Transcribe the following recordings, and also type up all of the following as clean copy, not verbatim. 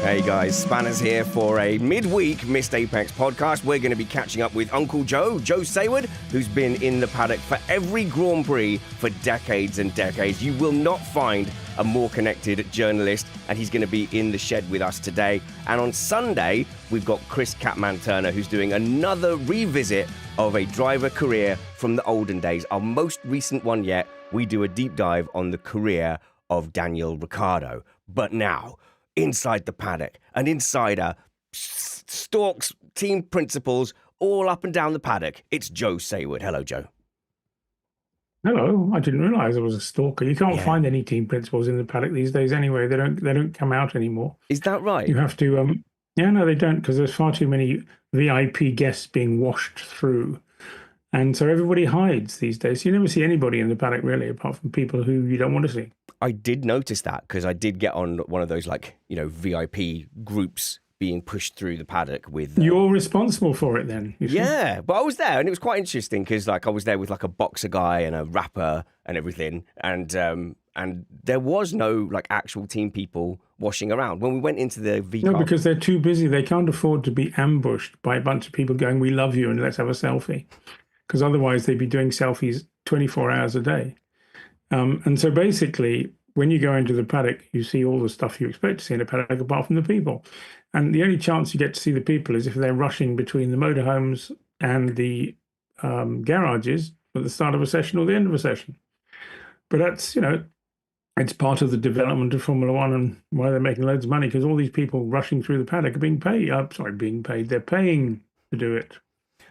Hey guys, Spanners here for a midweek Missed Apex podcast. We're going to be catching up with Uncle Joe Saward'd, who's been in the paddock for every Grand Prix for decades and decades. You will not find a more connected journalist, and he's going to be in the shed with us today. And on Sunday, we've got Chris Catman-Turner, who's doing another revisit of a driver career from the olden days. Our most recent one yet, we do a deep dive on the career of Daniel Ricciardo. But now, inside the paddock, an insider stalks team principals all up and down the paddock. It's Joe Saward'd. Hello, Joe. Hello. I didn't realise I was a stalker. You can't find any team principals in the paddock these days anyway. They don't come out anymore. Is that right? You have to no, they don't, because there's far too many VIP guests being washed through. And so everybody hides these days. You never see anybody in the paddock, really, apart from people who you don't want to see. I did notice that, because I did get on one of those, VIP groups being pushed through the paddock with... You're responsible for it then. Yeah, but I was there, and it was quite interesting, because I was there with a boxer guy and a rapper and everything, and there was no actual team people washing around. When we went into the V car... No, because they're too busy. They can't afford to be ambushed by a bunch of people going, "We love you and let's have a selfie." Because otherwise they'd be doing selfies 24 hours a day. And so basically, when you go into the paddock, you see all the stuff you expect to see in a paddock apart from the people. And the only chance you get to see the people is if they're rushing between the motorhomes and the garages at the start of a session or the end of a session. But that's, it's part of the development of Formula One and why they're making loads of money, because all these people rushing through the paddock are being paid. Being paid. They're paying to do it.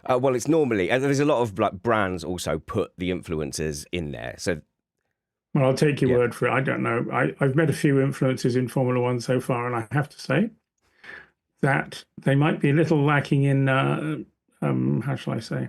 Well, it's normally, and there's a lot of brands also put the influencers in there. So, well, I'll take your word for it. I don't know. I've met a few influencers in Formula One so far, and I have to say that they might be a little lacking in, how shall I say,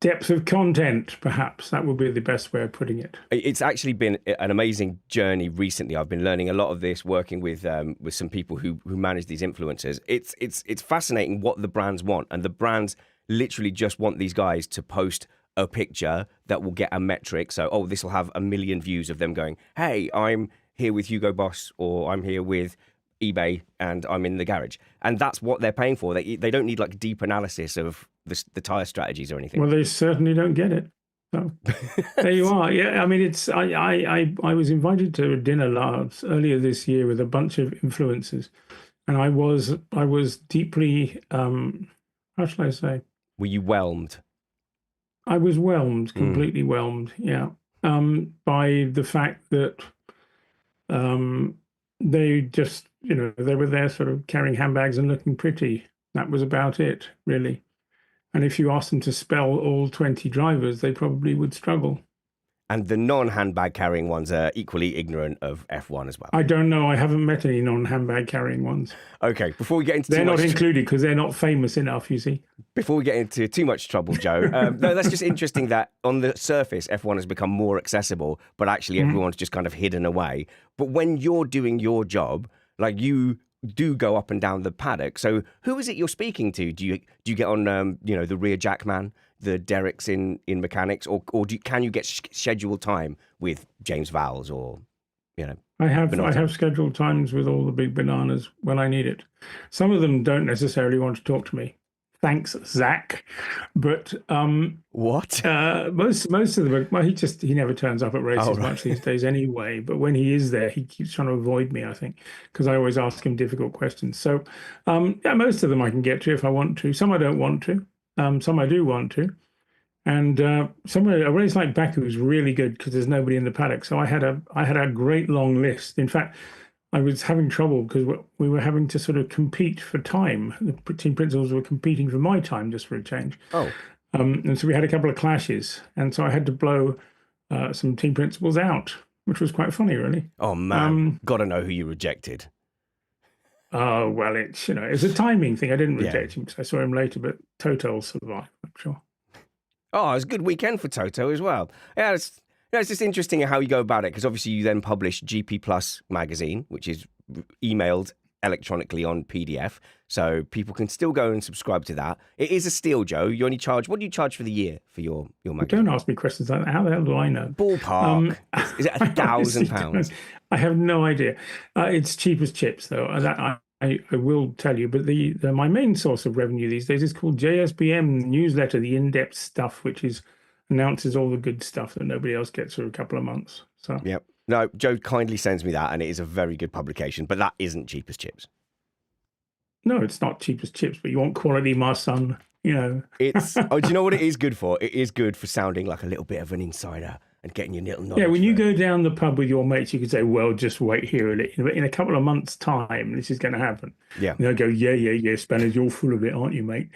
depth of content, perhaps. That would be the best way of putting it. It's actually been an amazing journey recently. I've been learning a lot of this, working with some people who manage these influencers. It's fascinating what the brands want, and the brands literally just want these guys to post a picture that will get a metric. So, this will have 1 million views of them going, "Hey, I'm here with Hugo Boss," or "I'm here with eBay and I'm in the garage." And that's what they're paying for. They don't need deep analysis of the tire strategies or anything. Well, they certainly don't get it. So there you are. Yeah, I mean, it's I was invited to a dinner earlier this year with a bunch of influencers, and I was deeply how shall I say? Were you whelmed? I was whelmed, completely whelmed. Yeah, by the fact that they just they were there sort of carrying handbags and looking pretty. That was about it, really. And if you asked them to spell all 20 drivers, they probably would struggle. And the non-handbag carrying ones are equally ignorant of F1 as well. I don't know. I haven't met any non-handbag carrying ones. Okay, before we get into they're not included because they're not famous enough, you see. Before we get into too much trouble, Joe, no, that's just interesting that on the surface, F1 has become more accessible, but actually everyone's just kind of hidden away. But when you're doing your job, you do go up and down the paddock. So who is it you're speaking to? Do you get on, the rear jackman, the derricks in mechanics, or can you get scheduled time with James Vowles or, I have scheduled times with all the big bananas when I need it. Some of them don't necessarily want to talk to me. Thanks, Zach. But what? Most of them. Well, he never turns up at races much these days anyway. But when he is there, he keeps trying to avoid me, I think, because I always ask him difficult questions. So most of them I can get to if I want to. Some I don't want to. Some I do want to. And a race like Baku is really good because there's nobody in the paddock. So I had a great long list. In fact, I was having trouble because we were having to sort of compete for time. The team principals were competing for my time just for a change. Oh. And so we had a couple of clashes. And so I had to blow some team principals out, which was quite funny, really. Oh, man. Got to know who you rejected. Oh, well, it's a timing thing. I didn't reject him because I saw him later, but Toto will survive, I'm sure. Oh, it was a good weekend for Toto as well. Yeah, it's just interesting how you go about it, because obviously you then publish GP Plus magazine, which is emailed electronically on PDF, so people can still go and subscribe to that. It is a steal, Joe. You only charge, what do you charge for the year for your magazine? Don't ask me questions like that. How the hell do I know? Ballpark. Is it £1,000? I have no idea. It's cheap as chips, though. I will tell you, but my main source of revenue these days is called JSBM newsletter, the in-depth stuff, which announces all the good stuff that nobody else gets for a couple of months. So Yep. No, Joe kindly sends me that, and it is a very good publication, but that isn't cheap as chips. no, it's not cheap as chips, but you want quality, my son. It's do you know what it is good for? It is good for sounding like a little bit of an insider and getting your little knowledge. Yeah, when you go down the pub with your mates, you could say, well, just wait here in a couple of months' time, this is going to happen. Yeah. And they'll go, yeah, Spanners, you're full of it, aren't you, mate?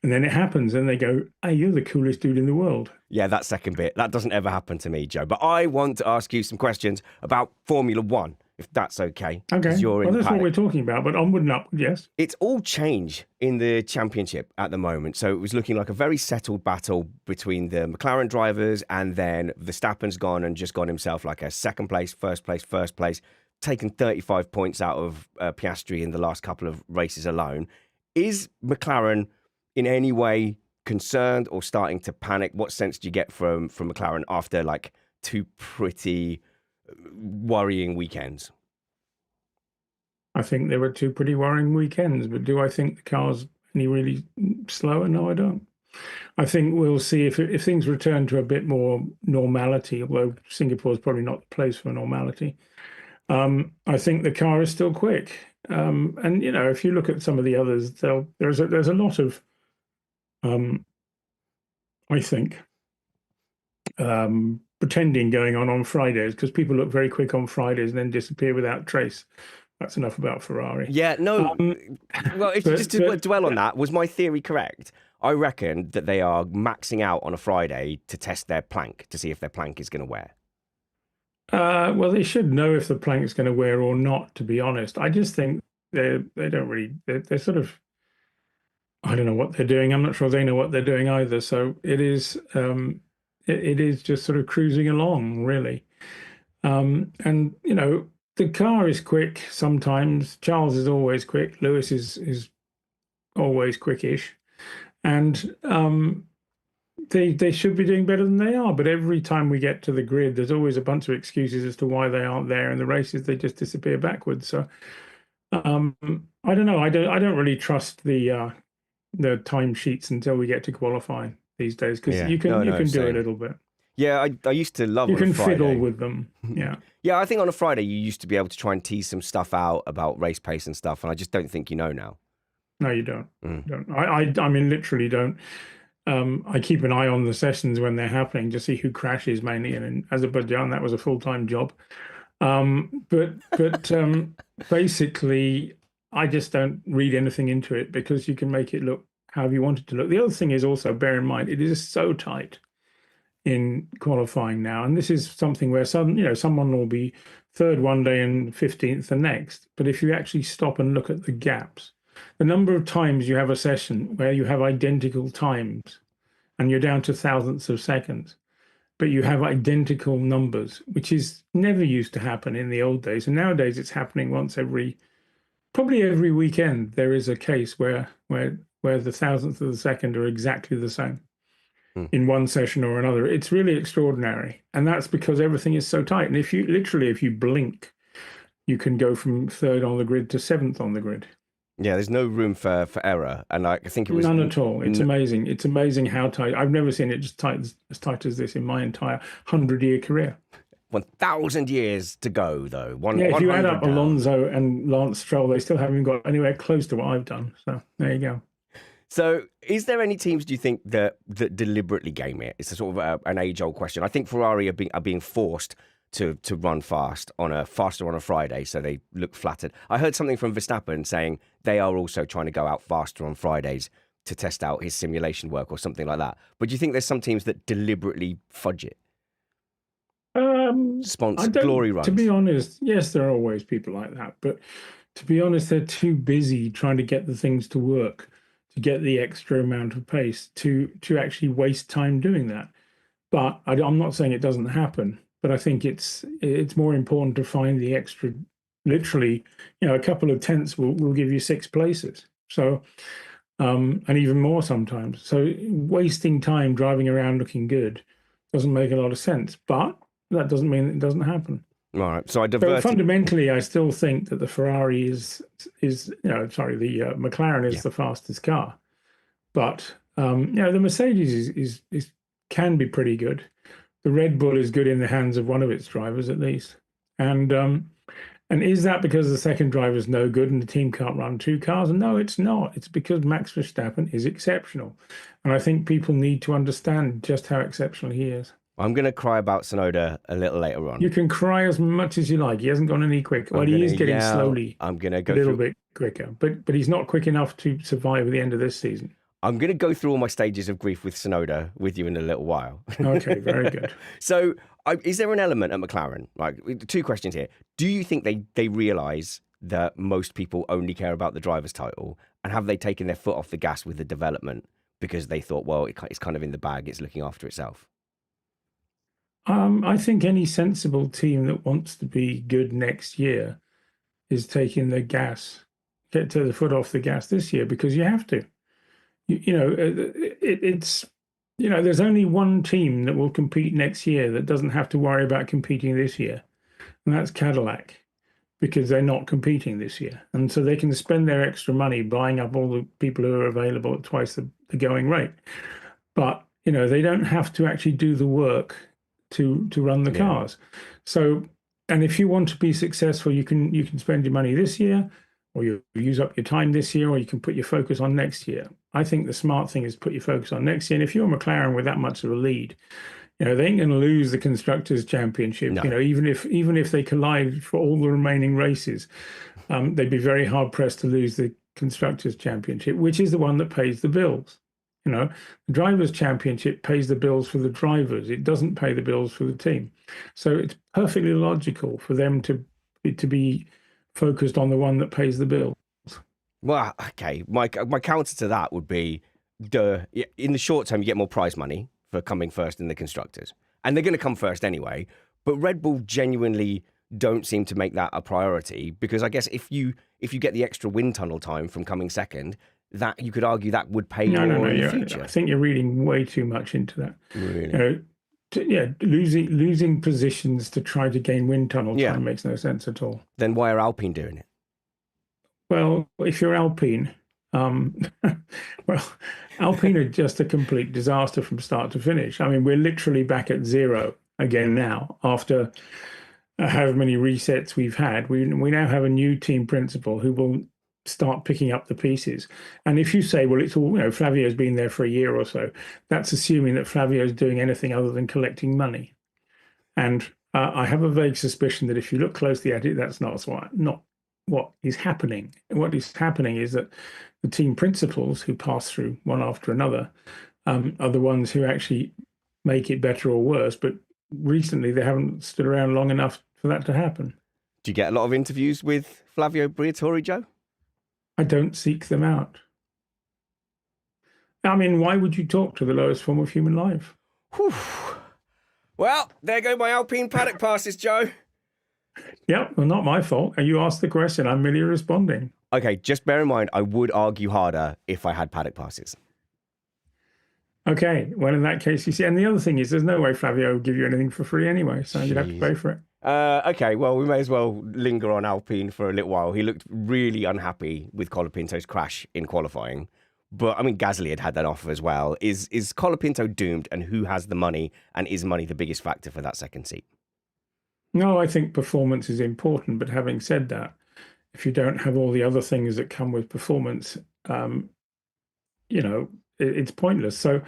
And then it happens, and they go, hey, you're the coolest dude in the world. Yeah, that second bit, that doesn't ever happen to me, Joe. But I want to ask you some questions about Formula One, if that's okay. Okay, well, that's what we're talking about, but onward and upward, yes. It's all change in the championship at the moment. So it was looking like a very settled battle between the McLaren drivers, and then Verstappen's gone and just gone himself like a second place, first place, taken 35 points out of Piastri in the last couple of races alone. Is McLaren in any way concerned or starting to panic? What sense do you get from McLaren after like two pretty worrying weekends? I think there were two pretty worrying weekends, but do I think the car's any really slower? No, I don't. I think we'll see if things return to a bit more normality, although Singapore is probably not the place for normality. I think the car is still quick. And, if you look at some of the others, there's a lot of, I think, pretending going on Fridays, because people look very quick on Fridays and then disappear without trace. That's enough about Ferrari. Yeah, no. Well, just to dwell on that, was my theory correct? I reckon that they are maxing out on a Friday to test their plank, to see if their plank is going to wear. Well, they should know if the plank's going to wear or not, to be honest. I just think they're sort of, I don't know what they're doing. I'm not sure they know what they're doing either. So it is just sort of cruising along, really. And, the car is quick sometimes. Charles is always quick. Lewis is always quickish. And they should be doing better than they are. But every time we get to the grid, there's always a bunch of excuses as to why they aren't there. In the races, they just disappear backwards. So I don't know. I don't really trust the timesheets until we get to qualifying these days, because you can do a little bit. Yeah, I used to love. You can Friday. fiddle with them. Yeah. Yeah, I think on a Friday you used to be able to try and tease some stuff out about race pace and stuff, and I just don't think you know now. No, you don't. Don't. I mean, literally don't. I keep an eye on the sessions when they're happening to see who crashes mainly, and in Azerbaijan that was a full-time job. But basically, I just don't read anything into it, because you can make it look however you want it to look. The other thing is also, bear in mind, it is so tight in qualifying now, and this is something where someone will be third one day and 15th the next. But if you actually stop and look at the gaps, the number of times you have a session where you have identical times and you're down to thousandths of seconds, but you have identical numbers, which is never used to happen in the old days. And nowadays it's happening probably every weekend. There is a case where the thousandth of the second are exactly the same in one session or another. It's really extraordinary. And that's because everything is so tight. And if you blink, you can go from third on the grid to seventh on the grid. Yeah, there's no room for error. And I think it was none at all. It's amazing. It's amazing how tight. I've never seen it just as tight as this in my entire 100-year career. 1,000 years to go, though. If you add up Alonso and Lance Stroll, they still haven't got anywhere close to what I've done. So there you go. So is there any teams, do you think, that deliberately game it? It's a sort of an age-old question. I think Ferrari are being forced to run faster on a Friday, so they look flattered. I heard something from Verstappen saying they are also trying to go out faster on Fridays to test out his simulation work or something like that. But do you think there's some teams that deliberately fudge it? Sponsor glory runs. To be honest, yes, there are always people like that. But to be honest, they're too busy trying to get the things to work, to get the extra amount of pace, to actually waste time doing that. But I'm not saying it doesn't happen, but I think it's more important to find the extra. Literally, a couple of tenths will give you 6 places. So, and even more sometimes. So wasting time driving around looking good doesn't make a lot of sense. But that doesn't mean it doesn't happen. All right. So I So diverted. fundamentally, I still think that the Ferrari the McLaren is Yeah. the fastest car. But the Mercedes is can be pretty good. The Red Bull is good in the hands of one of its drivers at least. And is that because the second driver is no good and the team can't run two cars? No, it's not. It's because Max Verstappen is exceptional. And I think people need to understand just how exceptional he is. I'm going to cry about Tsunoda a little later on. You can cry as much as you like. He hasn't gone any quicker. Well, he is getting slowly I'm going to a go little through. bit quicker, but he's not quick enough to survive at the end of this season. I'm going to go through all my stages of grief with Tsunoda with you in a little while. Okay, very good. So, is there an element at McLaren? Like, two questions here. Do you think they realise that most people only care about the driver's title, and have they taken their foot off the gas with the development because they thought, well, it's kind of in the bag, it's looking after itself? I think any sensible team that wants to be good next year is taking the gas, get to the foot off the gas this year because you have to. There's only one team that will compete next year that doesn't have to worry about competing this year, and that's Cadillac, because they're not competing this year, and so they can spend their extra money buying up all the people who are available at twice the going rate. But they don't have to actually do the work to run the cars. So, and if you want to be successful, you can spend your money this year, or you use up your time this year, or you can put your focus on next year. I think the smart thing is put your focus on next year. And if you're McLaren with that much of a lead, they ain't going to lose the constructors' championship. No. Even if they collide for all the remaining races, they'd be very hard pressed to lose the constructors' championship, which is the one that pays the bills. The drivers' championship pays the bills for the drivers. It doesn't pay the bills for the team. So it's perfectly logical for them to be focused on the one that pays the bills. Well, okay. My counter to that would be, in the short term, you get more prize money for coming first in the constructors, and they're going to come first anyway. But Red Bull genuinely don't seem to make that a priority, because I guess if you get the extra wind tunnel time from coming second, that you could argue that would pay more in the future. I think you're reading way too much into that. Really? Losing positions to try to gain wind tunnel time makes no sense at all. Then why are Alpine doing it? Well, if you're Alpine, Alpine are just a complete disaster from start to finish. I mean, we're literally back at zero again now after however many resets we've had. We now have a new team principal who will start picking up the pieces. And if you say, well, it's all, Flavio's been there for a year or so, that's assuming that Flavio's doing anything other than collecting money. And I have a vague suspicion that if you look closely at it, that's not what is happening. What is happening is that the team principals who pass through one after another are the ones who actually make it better or worse. But recently, they haven't stood around long enough for that to happen. Do you get a lot of interviews with Flavio Briatore, Joe? I don't seek them out. I mean, why would you talk to the lowest form of human life? Whew. Well, there go my Alpine Paddock passes, Joe. Yep, well, not my fault. You asked the question. I'm merely responding. Okay, just bear in mind, I would argue harder if I had Paddock passes. Okay, well, in that case, you see, and the other thing is there's no way Flavio would give you anything for free anyway, so you'd have to pay for it. Okay, well, we may as well linger on Alpine for a little while. He looked really unhappy with Colapinto's crash in qualifying. But, I mean, Gasly had that offer as well. Is Colapinto doomed, and who has the money, and is money the biggest factor for that second seat? No, I think performance is important. But having said that, if you don't have all the other things that come with performance, it's pointless. So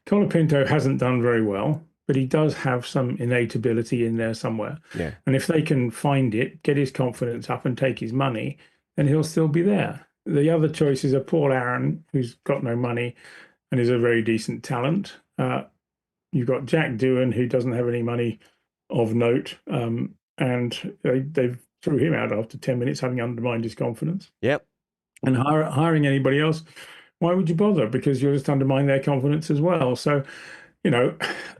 Colapinto hasn't done very well, but he does have some innate ability in there somewhere. Yeah. And if they can find it, get his confidence up and take his money, then he'll still be there. The other choices are Paul Aaron, who's got no money and is a very decent talent. You've got Jack Doohan, who doesn't have any money of note, and they threw him out after 10 minutes, having undermined his confidence. Yep. And hiring anybody else, why would you bother? Because you'll just undermine their confidence as well. So,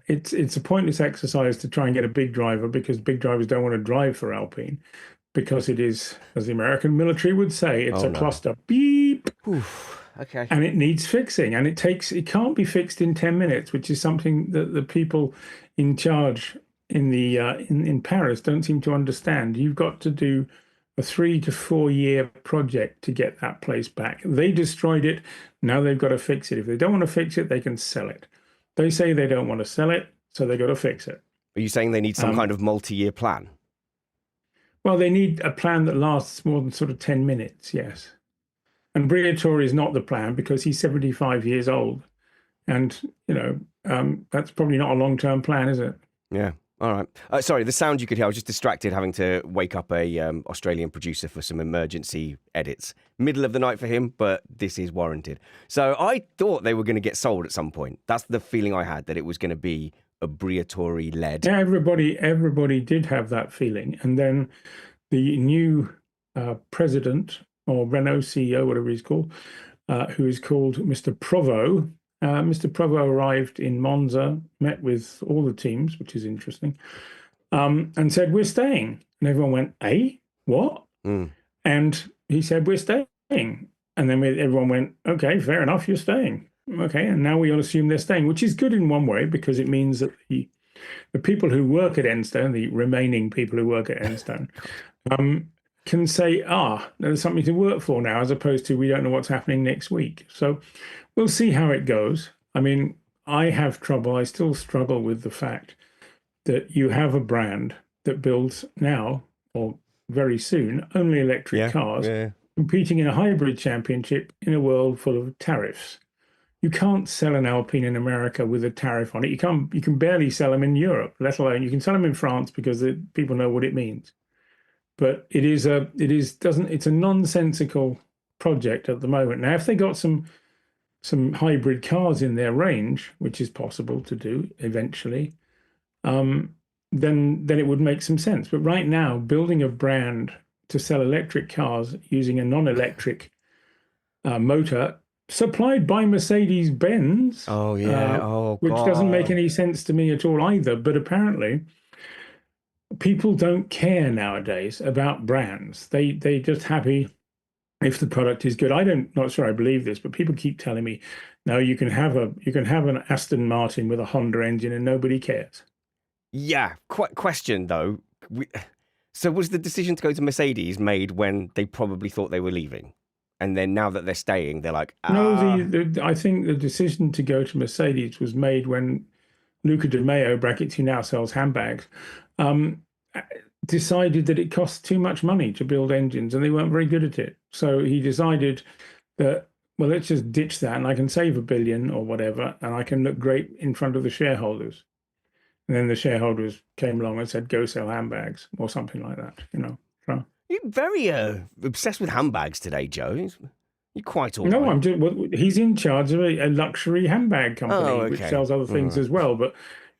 it's a pointless exercise to try and get a big driver, because big drivers don't want to drive for Alpine, because it is, as the American military would say, it's cluster. Beep. Oof. Okay. And it needs fixing, and it can't be fixed in 10 minutes, which is something that the people in charge in Paris don't seem to understand. You've got to do a 3 to 4 year project to get that place back. They destroyed it. Now they've got to fix it. If they don't want to fix it, they can sell it. They say they don't want to sell it, so they've got to fix it. Are you saying they need some kind of multi-year plan? Well, they need a plan that lasts more than sort of 10 minutes, yes. And Briatore is not the plan because he's 75 years old. And, that's probably not a long-term plan, is it? Yeah. All right. Sorry, the sound you could hear, I was just distracted having to wake up a Australian producer for some emergency edits. Middle of the night for him, but this is warranted. So I thought they were going to get sold at some point. That's the feeling I had, that it was going to be a Briatore-led. Yeah, everybody did have that feeling. And then the new president, or Renault CEO, whatever he's called, who is called Mr. Provo. Mr. Provo arrived in Monza, met with all the teams, which is interesting, and said, "We're staying." And everyone went, "Eh? What?" And he said, "We're staying." And then everyone went, "Okay, fair enough, you're staying." Okay, and now we all assume they're staying, which is good in one way because it means that the people who work at Enstone, the remaining people who work at Enstone, can say, there's something to work for now, as opposed to we don't know what's happening next week. So we'll see how it goes. I mean, I still struggle with the fact that you have a brand that builds now, or very soon, only electric cars, competing in a hybrid championship in a world full of tariffs. You can't sell an Alpine in America with a tariff on it. You can barely sell them in Europe, let alone you can sell them in France because people know what it means. But it's a nonsensical project at the moment. Now, if they got some hybrid cars in their range, which is possible to do eventually, then it would make some sense. But right now, building a brand to sell electric cars using a non-electric motor supplied by Mercedes-Benz, which doesn't make any sense to me at all either. But apparently, people don't care nowadays about brands. They're just happy if the product is good. Not sure I believe this, but people keep telling me, no, you can have an Aston Martin with a Honda engine and nobody cares. Yeah. Question though. So was the decision to go to Mercedes made when they probably thought they were leaving? And then now that they're staying, they're like, No, I think the decision to go to Mercedes was made when Luca De Meo, who now sells handbags, decided that it cost too much money to build engines and they weren't very good at it. So he decided that, well, let's just ditch that and I can save $1 billion or whatever and I can look great in front of the shareholders. And then the shareholders came along and said, go sell handbags or something like that, So. You're very obsessed with handbags today, Joe. You're quite all No, right. He's in charge of a luxury handbag company, which sells other things as well. But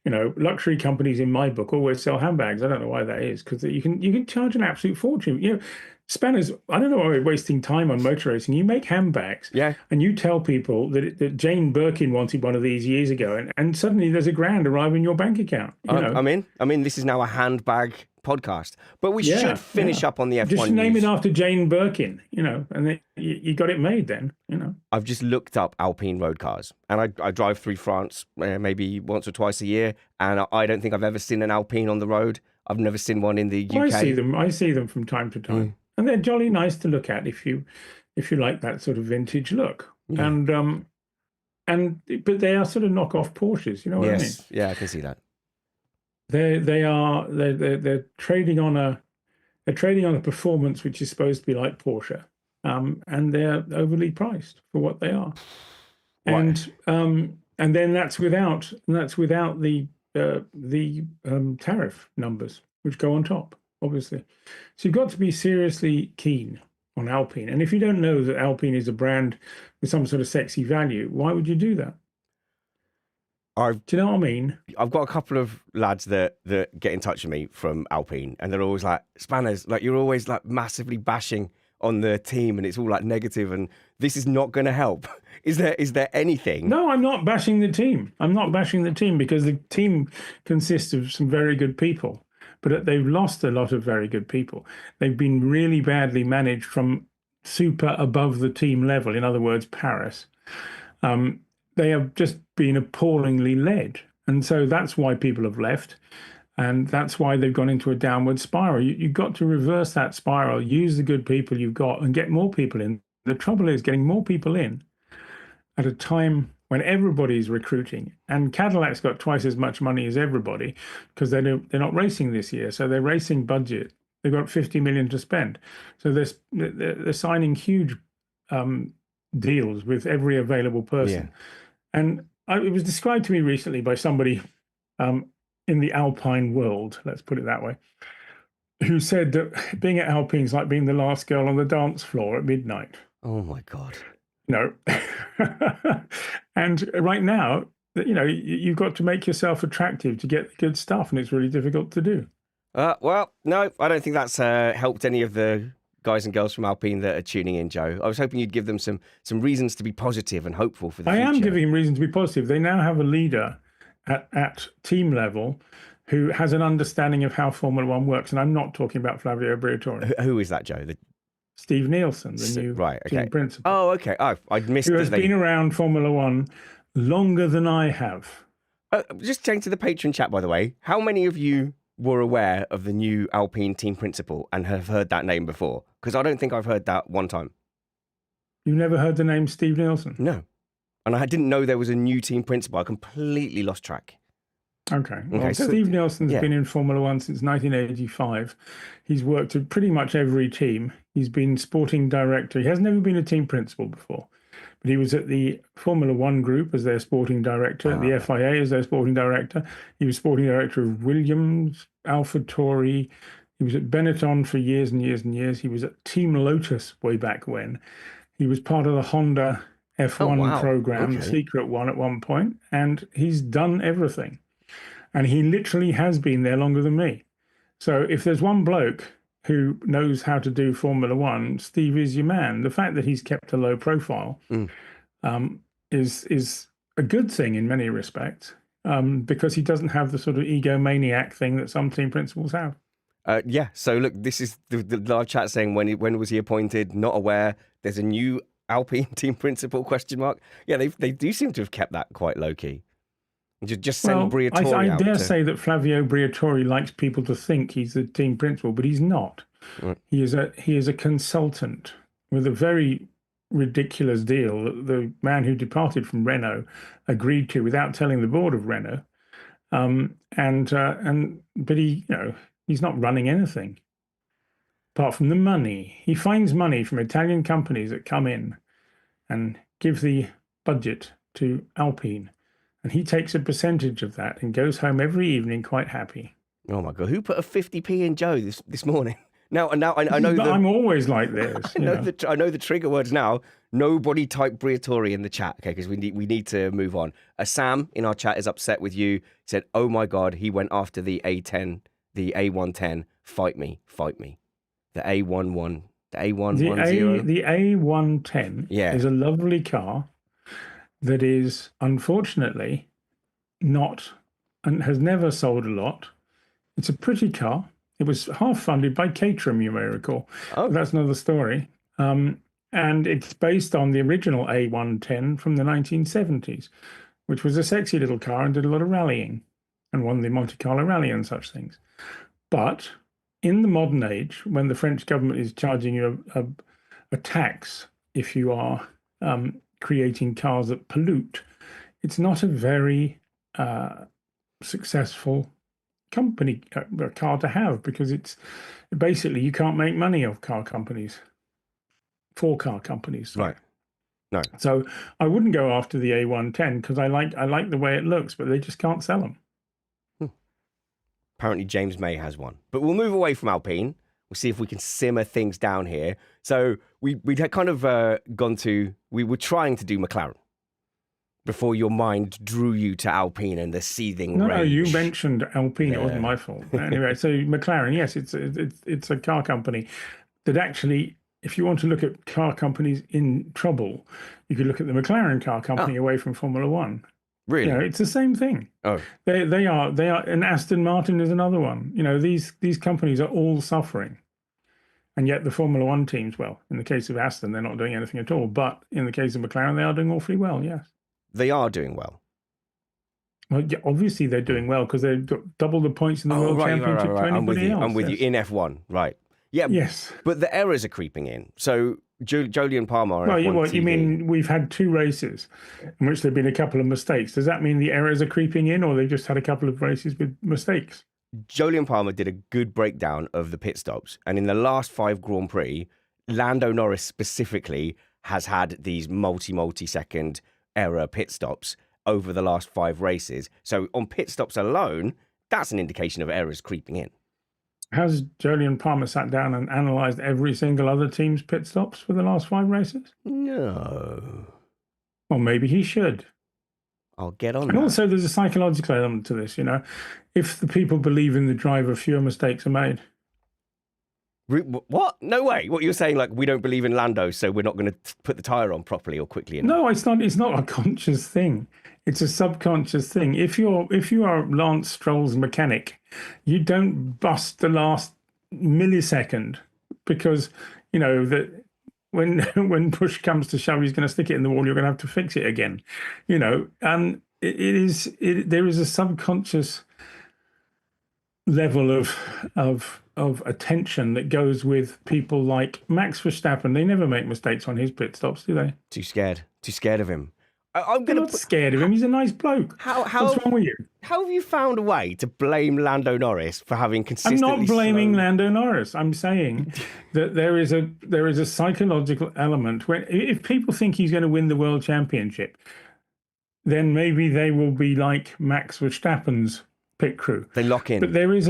luxury companies in my book always sell handbags. I don't know why that is, because you can charge an absolute fortune. Spanners, I don't know why we're wasting time on motor racing. You make handbags, and you tell people that Jane Birkin wanted one of these years ago, and suddenly there's $1,000 arrive in your bank account. I'm in. This is now a handbag podcast, but we should finish up on the F1 Just name news. it after Jane Birkin, and then you got it made then, I've just looked up Alpine road cars, and I drive through France maybe once or twice a year, and I don't think I've ever seen an Alpine on the road. I've never seen one in the UK. I see them from time to time, and they're jolly nice to look at if you like that sort of vintage look. But they are sort of knockoff Porsches, you know what I mean? Yeah, I can see that. They're trading on a performance which is supposed to be like Porsche, and they're overly priced for what they are. And then that's without the tariff numbers which go on top, obviously. So you've got to be seriously keen on Alpine. And if you don't know that Alpine is a brand with some sort of sexy value, why would you do that? Do you know what I mean? I've got a couple of lads that get in touch with me from Alpine, and they're always like, Spanners, like you're always like massively bashing on the team, and it's all like negative, and this is not going to help. Is there anything? No, I'm not bashing the team. I'm not bashing the team because the team consists of some very good people, but they've lost a lot of very good people. They've been really badly managed from super above the team level. In other words, Paris. They have just been appallingly led. And so that's why people have left. And that's why they've gone into a downward spiral. You've got to reverse that spiral, use the good people you've got, and get more people in. The trouble is getting more people in at a time when everybody's recruiting, and Cadillac's got twice as much money as everybody because they're not racing this year, so their racing budget, they've got 50 million to spend, so they're signing huge deals with every available person. And it was described to me recently by somebody in the Alpine world, let's put it that way, who said that being at Alpine is like being the last girl on the dance floor at midnight. Oh my God. No. And right now, you've got to make yourself attractive to get the good stuff, and it's really difficult to do. Well, no, I don't think that's helped any of the guys and girls from Alpine that are tuning in, Joe. I was hoping you'd give them some reasons to be positive and hopeful for the future. I am giving them reason to be positive. They now have a leader at team level who has an understanding of how Formula One works, and I'm not talking about Flavio Briatore. Who is that, Joe? Steve Nielsen, the new team principal. Oh, okay. Oh, I'd missed. Who has been around Formula One longer than I have. Just saying to the patron chat, by the way, how many of you were aware of the new Alpine team principal and have heard that name before? Because I don't think I've heard that one time. You never heard the name Steve Nielsen? No. And I didn't know there was a new team principal. I completely lost track. Okay. Well, so Steve Nielsen's been in Formula One since 1985. He's worked at pretty much every team. He's been sporting director. He has never been a team principal before, but he was at the Formula One group as their sporting director, at the FIA as their sporting director. He was sporting director of Williams, AlphaTauri. He was at Benetton for years and years and years. He was at Team Lotus way back when. He was part of the Honda F1 program, the secret one at one point, and he's done everything. And he literally has been there longer than me. So if there's one bloke who knows how to do Formula One, Steve is your man. The fact that he's kept a low profile is a good thing in many respects, because he doesn't have the sort of egomaniac thing that some team principals have. So look, this is the live chat saying when was he appointed? Not aware. There's a new Alpine team principal ? Yeah, they do seem to have kept that quite low key. Just send Briatore I out. dare say that Flavio Briatore likes people to think he's the team principal, but he's not. Right. He is a consultant with a very ridiculous deal that the man who departed from Renault agreed to without telling the board of Renault. But he's not running anything apart from the money. He finds money from Italian companies that come in and give the budget to Alpine. And he takes a percentage of that and goes home every evening quite happy. Oh my God! Who put a 50p in Joe this morning? Now I know. But I'm always like this. I know the trigger words now. Nobody type Briatore in the chat, okay? Because we need to move on. Sam in our chat is upset with you. He said, "Oh my God, he went after the A10, the A110. Fight me. The A11, the A110. The A110 is a lovely car that is unfortunately not and has never sold a lot. It's a pretty car. It was half funded by Caterham, you may recall. Oh. That's another story. And it's based on the original A110 from the 1970s, which was a sexy little car and did a lot of rallying and won the Monte Carlo Rally and such things. But in the modern age, when the French government is charging you a tax if you are creating cars that pollute, it's not a very successful car to have, because it's basically you can't make money off car companies, for car companies. Sorry. Right. No. So I wouldn't go after the A110 because I like the way it looks, but they just can't sell them. Apparently James May has one. But we'll move away from Alpine. We'll see if we can simmer things down here. So we had kind of we were trying to do McLaren before your mind drew you to Alpine and the seething rage. No, you mentioned Alpine. Yeah. It wasn't my fault. Anyway, so McLaren, yes, it's a car company that actually, if you want to look at car companies in trouble, you could look at the McLaren car company away from Formula One. Really? It's the same thing. Oh, they are, and Aston Martin is another one. These companies are all suffering, and yet the Formula One teams, well, in the case of Aston, they're not doing anything at all. But in the case of McLaren, they are doing awfully well. Yes, they are doing well. Well, yeah, obviously they're doing well because they've got double the points in the World Championship to anybody else. I'm with you in F1, right? Yeah, yes. But the errors are creeping in. So Jolyon Palmer on Well, F1 TV. you mean we've had 2 races in which there've been a couple of mistakes. Does that mean the errors are creeping in, or they've just had a couple of races with mistakes? Jolyon Palmer did a good breakdown of the pit stops, and in the last 5 Grand Prix, Lando Norris specifically has had these multi-second error pit stops over the last 5 races. So on pit stops alone, that's an indication of errors creeping in. Has Jolyon Palmer sat down and analysed every single other team's pit stops for the last 5 races? No. Well, maybe he should. I'll get on And that. also, there's a psychological element to this, If the people believe in the driver, fewer mistakes are made. What? No way. What you're saying, like, we don't believe in Lando, so we're not going to put the tyre on properly or quickly enough. No, it's not. It's not a conscious thing. It's a subconscious thing. If you are Lance Stroll's mechanic, you don't bust the last millisecond because that when push comes to shove, he's going to stick it in the wall. You're going to have to fix it again. And there is a subconscious level of attention that goes with people like Max Verstappen. They never make mistakes on his pit stops, do they? Too scared of him. I'm not scared of him. He's a nice bloke. What's wrong with you? How have you found a way to blame Lando Norris for having consistently? I'm not blaming Lando Norris. I'm saying that there is a psychological element where if people think he's going to win the world championship, then maybe they will be like Max Verstappen's pit crew. They lock in. But there is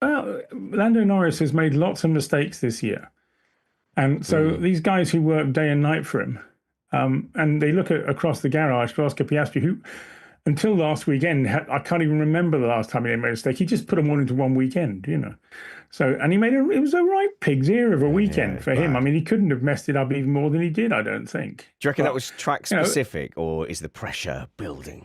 Lando Norris has made lots of mistakes this year. And so these guys who work day and night for him, and they look across the garage to Oscar Piastri, who until last weekend, I can't even remember the last time he made a mistake. He just put them all into one weekend, So, and it was a right pig's ear of a weekend for him. I mean, he couldn't have messed it up even more than he did, I don't think. Do you reckon that was track specific, or is the pressure building?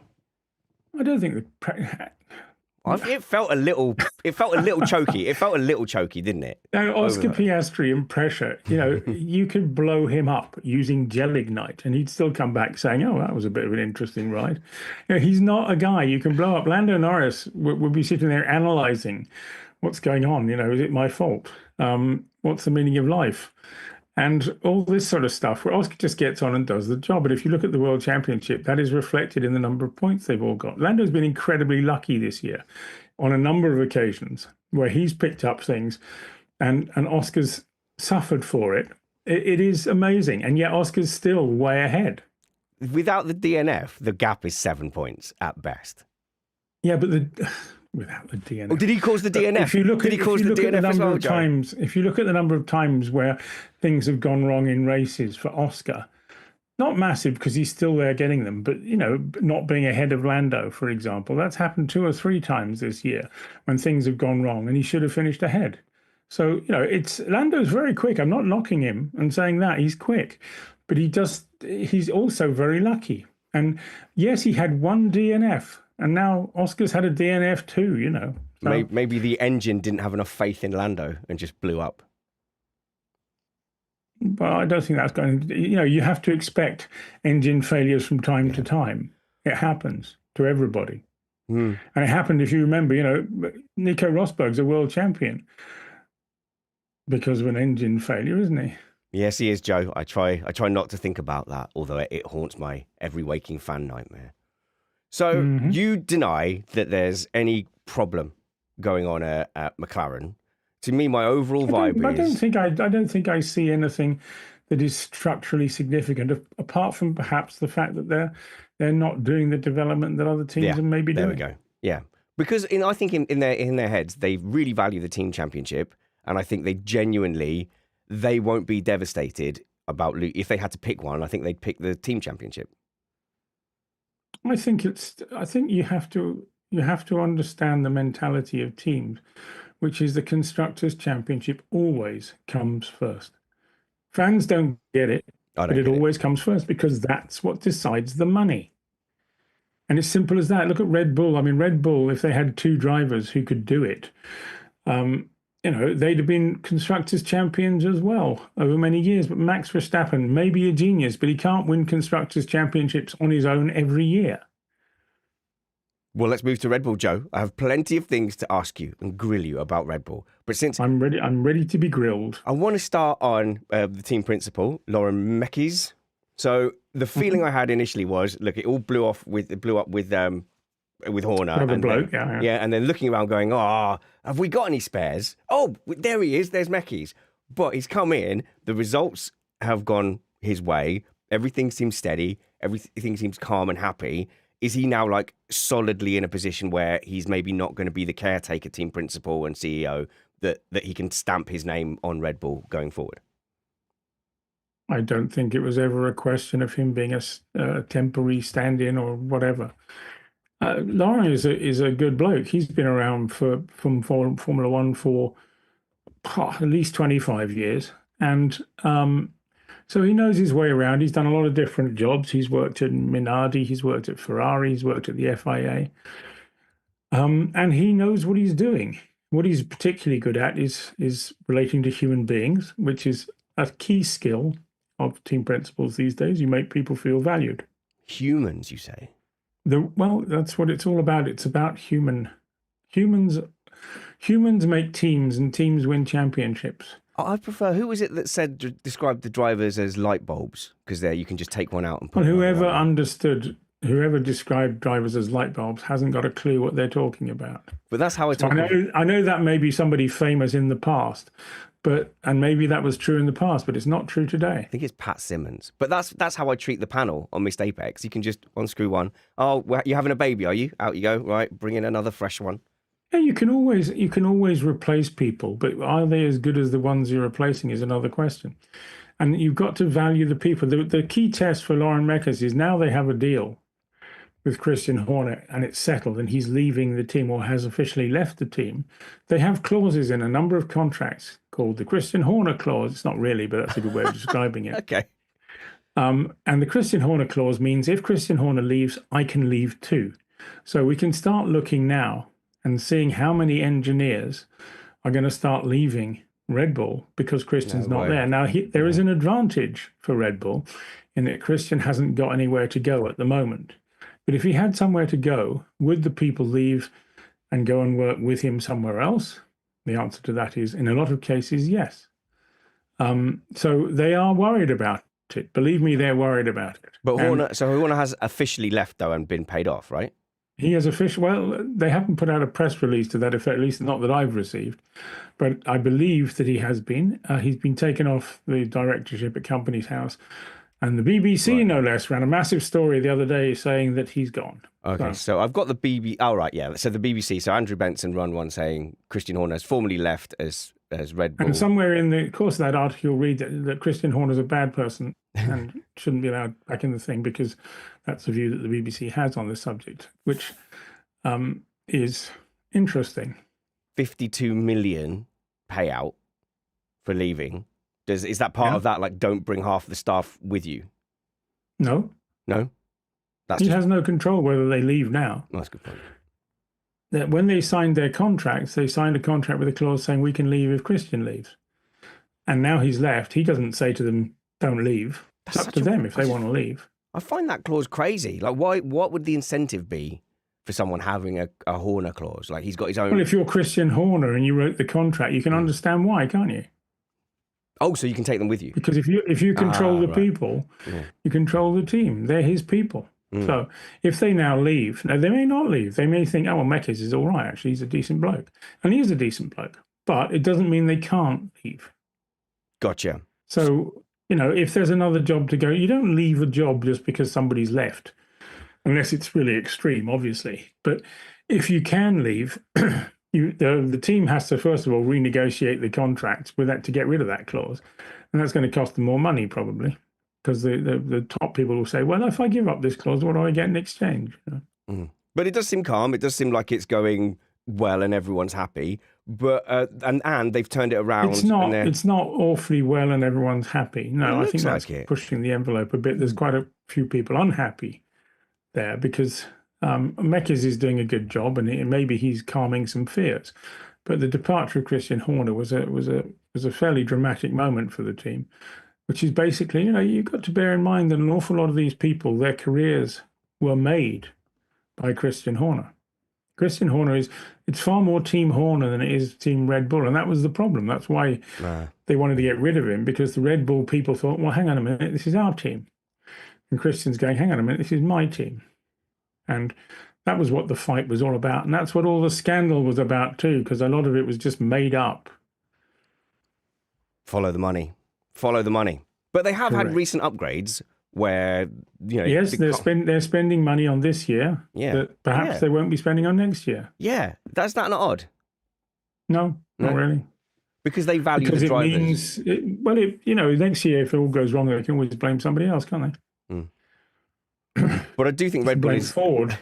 I don't think it felt a little choky. It felt a little choky, didn't it? Now, Oscar Piastri and pressure, you could blow him up using gel ignite and he'd still come back saying, oh, that was a bit of an interesting ride. He's not a guy you can blow up. Lando Norris would be sitting there analysing what's going on. Is it my fault? What's the meaning of life? And all this sort of stuff, where Oscar just gets on and does the job. But if you look at the World Championship, that is reflected in the number of points they've all got. Lando's been incredibly lucky this year on a number of occasions where he's picked up things and Oscar's suffered for it. It is amazing. And yet Oscar's still way ahead. Without the DNF, the gap is 7 points at best. Yeah, but without the DNF. Oh, did he cause the DNF? If you look at the number of times where things have gone wrong in races for Oscar, not massive because he's still there getting them, but not being ahead of Lando, for example, that's happened 2 or 3 times this year when things have gone wrong and he should have finished ahead. So Lando's very quick. I'm not knocking him and saying that he's quick, but he's also very lucky. And yes, he had 1 DNF. And now Oscar's had a DNF too, So, maybe the engine didn't have enough faith in Lando and just blew up. But I don't think that's going to, you have to expect engine failures from time to time. It happens to everybody. And it happened, if you remember, Nico Rosberg's a world champion because of an engine failure, isn't he? Yes, he is, Joe. I try not to think about that, although it haunts my every waking fan nightmare. So you deny that there's any problem going on at McLaren. To me, my overall vibe is... I don't think I see anything that is structurally significant, apart from perhaps the fact that they're not doing the development that other teams are maybe doing. There we go. Yeah, because I think in their heads they really value the team championship, and I think they won't be devastated about if they had to pick one. I think they'd pick the team championship. I think you have to understand the mentality of teams, which is the Constructors' Championship always comes first. Fans don't get it, but it always comes first because that's what decides the money. And it's simple as that. Look at Red Bull. I mean, Red Bull, if they had 2 drivers who could do it, they'd have been Constructors' champions as well over many years. But Max Verstappen may be a genius, but he can't win Constructors' championships on his own every year. Well, let's move to Red Bull, Joe. I have plenty of things to ask you and grill you about Red Bull. But since I'm ready to be grilled. I want to start on the team principal, Lauren Mekies. So the feeling I had initially was, look, it all blew up with Horner. Another bloke, yeah. And then looking around going, have we got any spares? Oh, there he is. There's Mekies. But he's come in. The results have gone his way. Everything seems steady. Everything seems calm and happy. Is he now like solidly in a position where he's maybe not going to be the caretaker team principal and CEO that he can stamp his name on Red Bull going forward? I don't think it was ever a question of him being a temporary stand-in or whatever. Lauren is a good bloke. He's been around from Formula One for at least 25 years. And so he knows his way around. He's done a lot of different jobs. He's worked at Minardi, he's worked at Ferrari, he's worked at the FIA. And he knows what he's doing. What he's particularly good at is relating to human beings, which is a key skill of team principals these days. You make people feel valued. Humans, you say? Well, that's what it's all about. It's about humans. Humans make teams, and teams win championships. I prefer. Who was it that described the drivers as light bulbs? Because there you can just take one out and put. Well, whoever described drivers as light bulbs hasn't got a clue what they're talking about. But that's how it's. I know that may be somebody famous in the past, and maybe that was true in the past, but it's not true today. I think it's Pat Simmons. But that's how I treat the panel on Missed Apex. You can just unscrew one. Oh, well, you're having a baby, are you? Out you go. Right, bring in another fresh one. Yeah, you can always replace people, but are they as good as the ones you're replacing is another question. And you've got to value the people. The key test for Lauren Mekies is now they have a deal with Christian Horner and it's settled and he's leaving the team or has officially left the team. They have clauses in a number of contracts called the Christian Horner clause. It's not really, but that's a good way of describing it. Okay. And the Christian Horner clause means if Christian Horner leaves, I can leave too. So we can start looking now and seeing how many engineers are going to start leaving Red Bull because Christian's not there. Now, there is an advantage for Red Bull in that Christian hasn't got anywhere to go at the moment. But if he had somewhere to go, would the people leave and go and work with him somewhere else? The answer to that is, in a lot of cases, yes. So they are worried about it. Believe me, they're worried about it. But Horner has officially left, though, and been paid off, right? He has well, they haven't put out a press release to that effect, at least not that I've received. But I believe that he has been. He's been taken off the directorship at Companies House. And the BBC, no less, ran a massive story the other day saying that he's gone. Okay, so I've got the BBC. Oh, right, yeah. So the BBC, so Andrew Benson run one saying Christian Horner has formally left as Red Bull. And somewhere in the course of that article, you'll read that Christian Horner's a bad person and shouldn't be allowed back in the thing because that's the view that the BBC has on this subject, which is interesting. 52 million payout for leaving. Is that part of that, like, don't bring half the staff with you? No. He has no control whether they leave now. That's a good point. That when they signed their contracts, they signed a contract with a clause saying we can leave if Christian leaves. And now he's left. He doesn't say to them, don't leave. It's up to them if they want to leave. I find that clause crazy. Like, why? What would the incentive be for someone having a Horner clause? Like, he's got his own... Well, if you're Christian Horner and you wrote the contract, you can understand why, can't you? Oh, so you can take them with you? Because if you control the people, you control the team. They're his people. So if they now leave, now they may not leave. They may think, oh, well, Mekies is all right, actually. He's a decent bloke. And he is a decent bloke. But it doesn't mean they can't leave. Gotcha. So, if there's another job to go, you don't leave a job just because somebody's left, unless it's really extreme, obviously. But if you can leave... the team has to, first of all, renegotiate the contract with that to get rid of that clause. And that's going to cost them more money, probably, because the top people will say, well, if I give up this clause, what do I get in exchange? But it does seem calm. It does seem like it's going well and everyone's happy. But and they've turned it around. It's not awfully well and everyone's happy. No, I think that's pushing the envelope a bit. There's quite a few people unhappy there because... Mekies is doing a good job, and maybe he's calming some fears. But the departure of Christian Horner was a fairly dramatic moment for the team, which is basically, you've got to bear in mind that an awful lot of these people, their careers were made by Christian Horner. Christian Horner it's far more Team Horner than it is Team Red Bull. And that was the problem. That's why they wanted to get rid of him, because the Red Bull people thought, well, hang on a minute, this is our team. And Christian's going, hang on a minute, this is my team. And that was what the fight was all about. And that's what all the scandal was about too, because a lot of it was just made up. Follow the money. Follow the money. But they have had recent upgrades where, Yes, they're spending money on this year that perhaps they won't be spending on next year. Yeah, that's not odd. No, not really. Because they value the drivers. Next year, if it all goes wrong, they can always blame somebody else, can't they? But I do think Red Bull is Ford.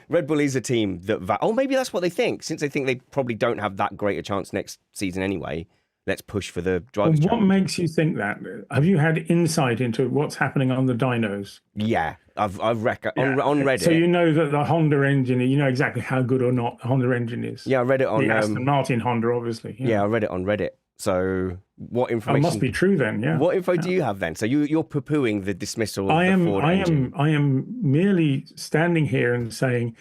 Red Bull is a team that maybe that's what they think. Since they think they probably don't have that great a chance next season anyway, let's push for the drivers. What makes you think that? Have you had insight into what's happening on the dynos? Yeah, I've on Reddit. So you know that the Honda engine, you know exactly how good or not the Honda engine is. Yeah, I read it on the Aston Martin Honda, obviously. Yeah, I read it on Reddit. So what information? It must be true then. Yeah. What info do you have then? So you're poo-pooing the dismissal of the Ford engine. I am merely standing here and saying,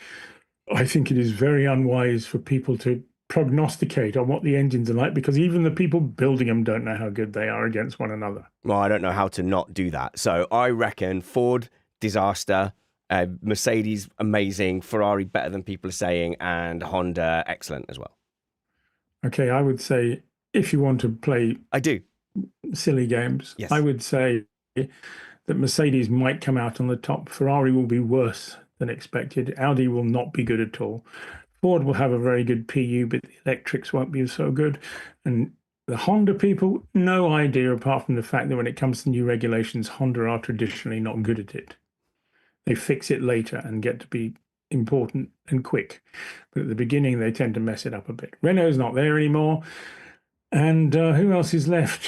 I think it is very unwise for people to prognosticate on what the engines are like, because even the people building them don't know how good they are against one another. Well, I don't know how to not do that. So I reckon Ford, disaster. Mercedes, amazing. Ferrari, better than people are saying. And Honda, excellent as well. Okay, I would say, if you want to play silly games, yes. I would say that Mercedes might come out on the top. Ferrari will be worse than expected. Audi will not be good at all. Ford will have a very good PU, but the electrics won't be so good. And the Honda people, no idea, apart from the fact that when it comes to new regulations, Honda are traditionally not good at it. They fix it later and get to be important and quick. But at the beginning, they tend to mess it up a bit. Renault's not there anymore. And who else is left?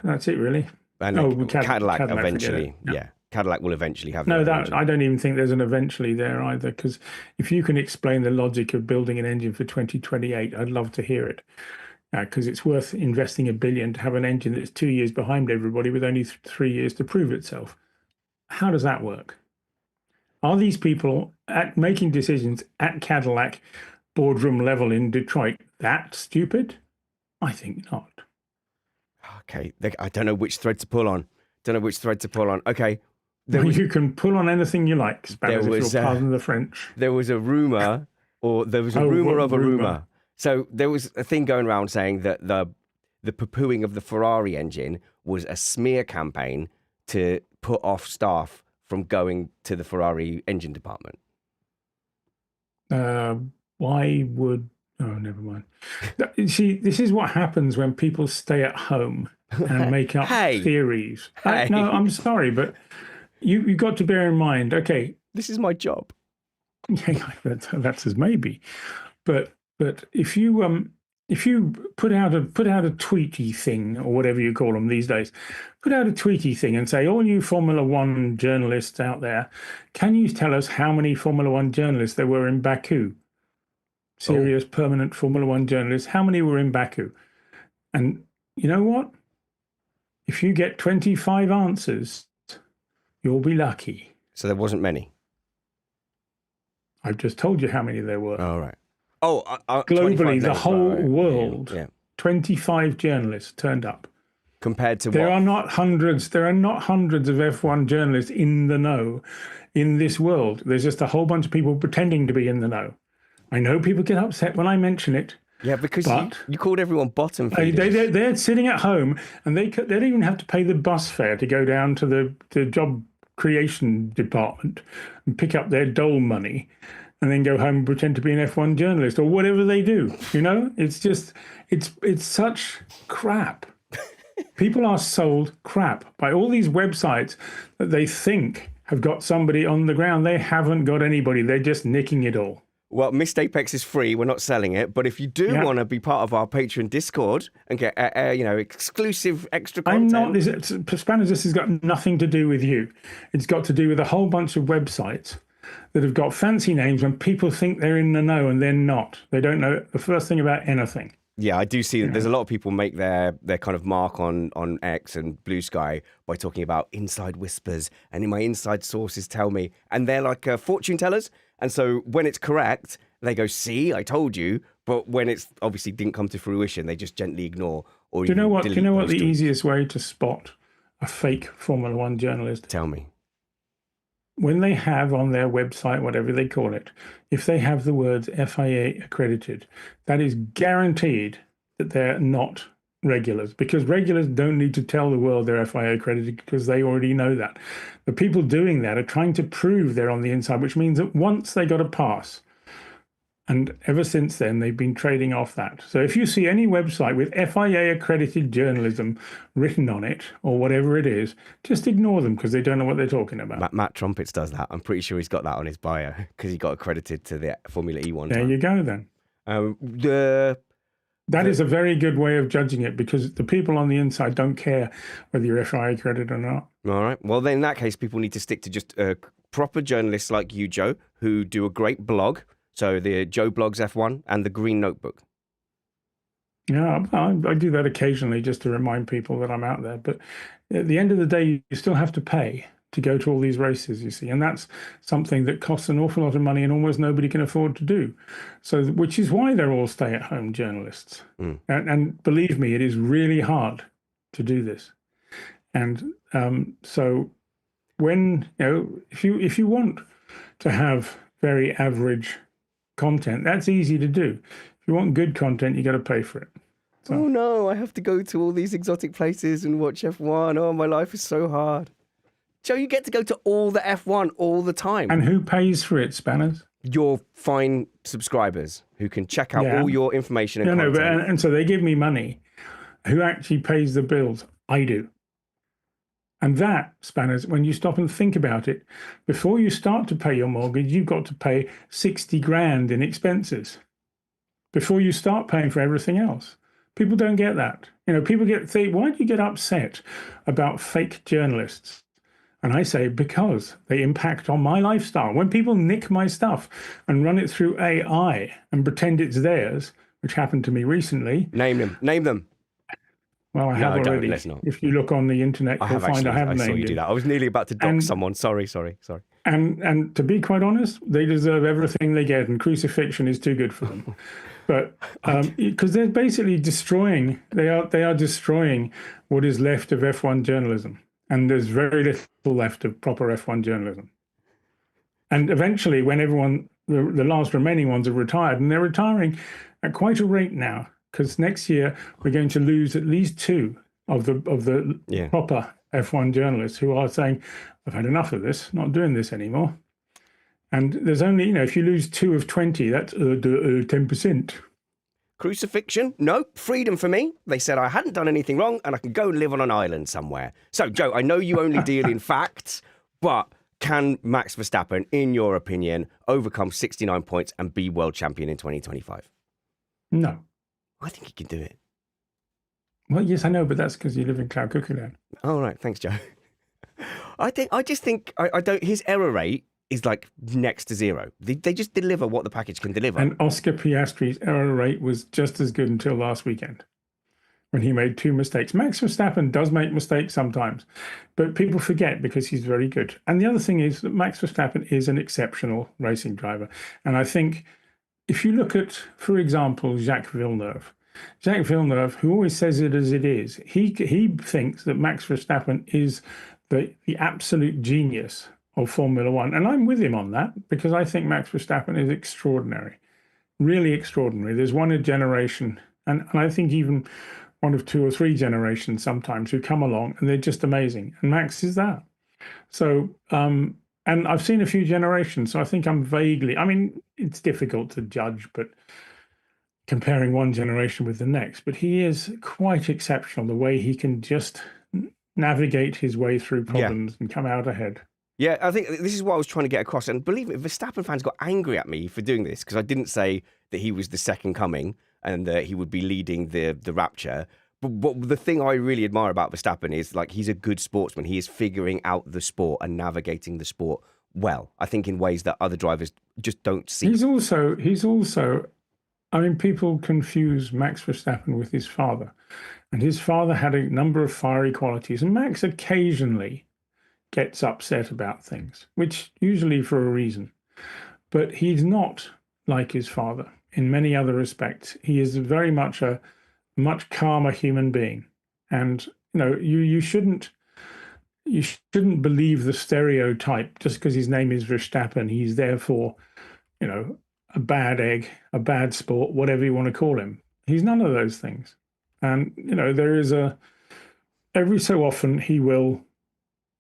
That's it, really. And Cadillac eventually. Yeah. Cadillac will eventually have. No, I don't even think there's an eventually there either. Because if you can explain the logic of building an engine for 2028, I'd love to hear it. Because it's worth investing $1 billion to have an engine that's 2 years behind everybody with only 3 years to prove itself. How does that work? Are these people making decisions at Cadillac boardroom level in Detroit that stupid? I think not. Okay, I don't know which thread to pull on. Okay. You can pull on anything you like, Spanners, if you'll pardon the French. There was a rumor, of a rumor. So there was a thing going around saying that the poo-pooing of the Ferrari engine was a smear campaign to put off staff from going to the Ferrari engine department. Why would... Oh, never mind. See, this is what happens when people stay at home and make up theories. No, I'm sorry, but you've got to bear in mind, okay. This is my job. Yeah, that's as maybe. But if you put out a tweety thing, or whatever you call them these days, put out a tweety thing and say, all you Formula One journalists out there, can you tell us how many Formula One journalists there were in Baku? Serious, permanent Formula One journalists. How many were in Baku? And you know what? If you get 25 answers, you'll be lucky. So there wasn't many? I've just told you how many there were. All right. Globally, the whole world, 25 journalists turned up. Compared to there are not hundreds of F1 journalists in the know in this world. There's just a whole bunch of people pretending to be in the know. I know people get upset when I mention it. Yeah, because you called everyone bottom feeders. They're sitting at home and they don't even have to pay the bus fare to go down to the job creation department and pick up their dole money and then go home and pretend to be an F1 journalist or whatever they do. You know, it's just, it's such crap. People are sold crap by all these websites that they think have got somebody on the ground. They haven't got anybody. They're just nicking it all. Well, Missed Apex is free. We're not selling it. But if you do want to be part of our Patreon Discord and get, exclusive extra content... Spanners, this has got nothing to do with you. It's got to do with a whole bunch of websites that have got fancy names when people think they're in the know and they're not. They don't know the first thing about anything. Yeah, I do see that there's a lot of people make their kind of mark on X and Blue Sky by talking about inside whispers and my inside sources tell me. And they're like fortune tellers. And so when it's correct they go, see, I told you. But when it's obviously didn't come to fruition, they just gently ignore or Do you know what? delete Do you know what those the tweets. easiest way to spot a fake Formula One journalist? Tell me. When they have on their website, whatever they call it, if they have the words FIA accredited, that is guaranteed that they're not regulars, because regulars don't need to tell the world they're FIA accredited because they already know that. The people doing that are trying to prove they're on the inside, which means that once they got a pass, and ever since then, they've been trading off that. So if you see any website with FIA accredited journalism written on it, or whatever it is, just ignore them because they don't know what they're talking about. Matt Trumpets does that. I'm pretty sure he's got that on his bio because he got accredited to the Formula E one there time. You go then. That is a very good way of judging it, because the people on the inside don't care whether you're FIA accredited or not. All right. Well, then in that case, people need to stick to just proper journalists like you, Joe, who do a great blog. So the Joe Blogs F1 and the Green Notebook. Yeah, I do that occasionally just to remind people that I'm out there. But at the end of the day, you still have to pay to go to all these races, you see. And that's something that costs an awful lot of money and almost nobody can afford to do. So, which is why they're all stay-at-home journalists. And believe me, it is really hard to do this. And so when, if you want to have very average content, that's easy to do. If you want good content, you got to pay for it. So. Oh no, I have to go to all these exotic places and watch F1. Oh, my life is so hard. Joe, you get to go to all the F1 all the time. And who pays for it, Spanners? Your fine subscribers who can check out all your information and content. No, and so they give me money. Who actually pays the bills? I do. And that, Spanners, when you stop and think about it, before you start to pay your mortgage, you've got to pay 60 grand in expenses before you start paying for everything else. People don't get that. People think, why do you get upset about fake journalists? And I say, because they impact on my lifestyle. When people nick my stuff and run it through AI and pretend it's theirs, which happened to me recently. Name them. Well, I have already. Let's not. If you look on the internet, you'll find I have named I saw you do that. I was nearly about to dox someone. Sorry. And to be quite honest, they deserve everything they get, and crucifixion is too good for them. But because they're basically destroying, they are destroying what is left of F1 journalism, and there's very little left of proper F1 journalism. And eventually, when the last remaining ones are retired, and they're retiring at quite a rate now, because next year we're going to lose at least 2 of the proper F1 journalists who are saying, I've had enough of this, not doing this anymore. And there's only, if you lose 2 of 20, that's 10%. Crucifixion? No, freedom for me. They said I hadn't done anything wrong and I can go live on an island somewhere. So, Joe, I know you only deal in facts, but can Max Verstappen, in your opinion, overcome 69 points and be world champion in 2025? No. I think he can do it. Well, yes, I know, but that's because you live in Cloud Cuckoo Land. All right, thanks, Joe. I just think his error rate is like next to zero. They just deliver what the package can deliver. And Oscar Piastri's error rate was just as good until last weekend, when he made 2 mistakes. Max Verstappen does make mistakes sometimes, but people forget because he's very good. And the other thing is that Max Verstappen is an exceptional racing driver. And I think if you look at, for example, Jacques Villeneuve, who always says it as it is, he thinks that Max Verstappen is the absolute genius of Formula One. And I'm with him on that, because I think Max Verstappen is extraordinary, really extraordinary. There's one a generation, and I think even one of 2 or 3 generations sometimes, who come along and they're just amazing. And Max is that. So, and I've seen a few generations, so I think it's difficult to judge, but comparing one generation with the next, but he is quite exceptional, the way he can just navigate his way through problems and come out ahead. Yeah, I think this is what I was trying to get across. And believe me, Verstappen fans got angry at me for doing this, because I didn't say that he was the second coming and that he would be leading the rapture. But the thing I really admire about Verstappen is, like, he's a good sportsman. He is figuring out the sport and navigating the sport well, I think, in ways that other drivers just don't see. He's also, people confuse Max Verstappen with his father. And his father had a number of fiery qualities. And Max occasionally gets upset about things, which usually for a reason. But he's not like his father in many other respects. He is very much a much calmer human being, and you shouldn't believe the stereotype just because his name is Verstappen. He's therefore, a bad egg, a bad sport, whatever you want to call him. He's none of those things. And, there is every so often he will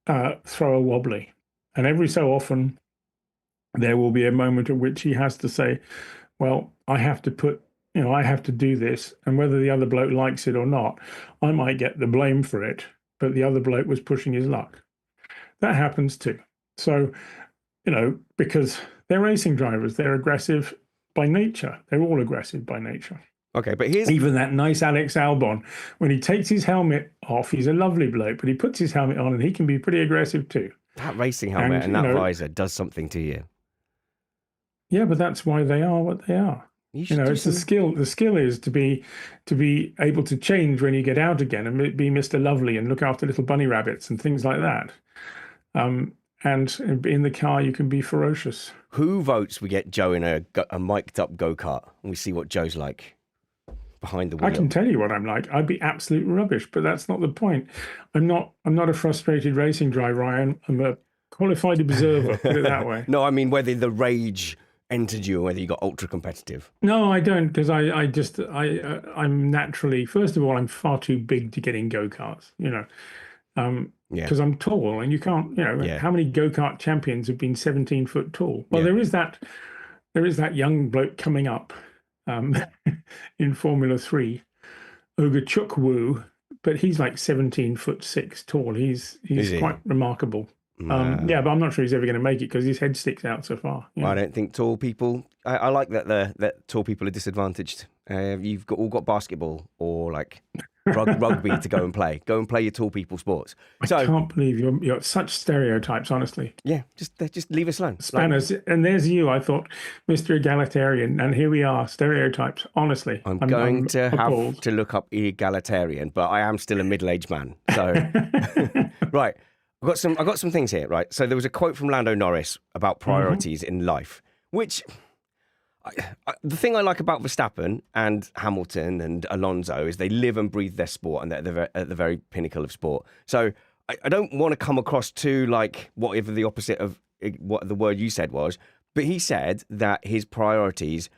throw a wobbly. And every so often there will be a moment at which he has to say, well, I have to do this. And whether the other bloke likes it or not, I might get the blame for it. But the other bloke was pushing his luck. That happens too. So, because they're racing drivers, they're aggressive by nature. They're all aggressive by nature. Okay, but here's... Even that nice Alex Albon, when he takes his helmet off, he's a lovely bloke, but he puts his helmet on and he can be pretty aggressive too. That racing helmet and that visor does something to you. Yeah, but that's why they are what they are. It's the skill. The skill is to be able to change when you get out again and be Mr. Lovely and look after little bunny rabbits and things like that. And in the car, you can be ferocious. Who votes we get Joe in a mic'd up go-kart and we see what Joe's like behind the wheel? I can tell you what I'm like. I'd be absolute rubbish, but that's not the point. I'm not a frustrated racing driver. I'm a qualified observer, put it that way. No, I mean whether the rage entered you or whether you got ultra competitive. No, I don't, because I'm naturally, first of all, I'm far too big to get in go-karts, because I'm tall and you can't, how many go-kart champions have been 17 foot tall? Well, there is that young bloke coming up in Formula 3, Ogachukwu, but he's like 17'6" tall. He's quite remarkable. Yeah, but I'm not sure he's ever going to make it because his head sticks out so far. I don't think tall people... I like that tall people are disadvantaged. You've all got basketball or like rugby to go and play. Go and play your tall people sports. I can't believe you're such stereotypes, honestly. Yeah, just leave us alone. Spanners. And there's you, I thought, Mr. Egalitarian. And here we are, stereotypes, honestly. I'm going to have to look up egalitarian, but I am still a middle-aged man. So, right. I've got some things here, right? So there was a quote from Lando Norris about priorities in life, which the thing I like about Verstappen and Hamilton and Alonso is they live and breathe their sport and they're at the very pinnacle of sport. So I don't want to come across too like whatever the opposite of what the word you said was, but he said that his priorities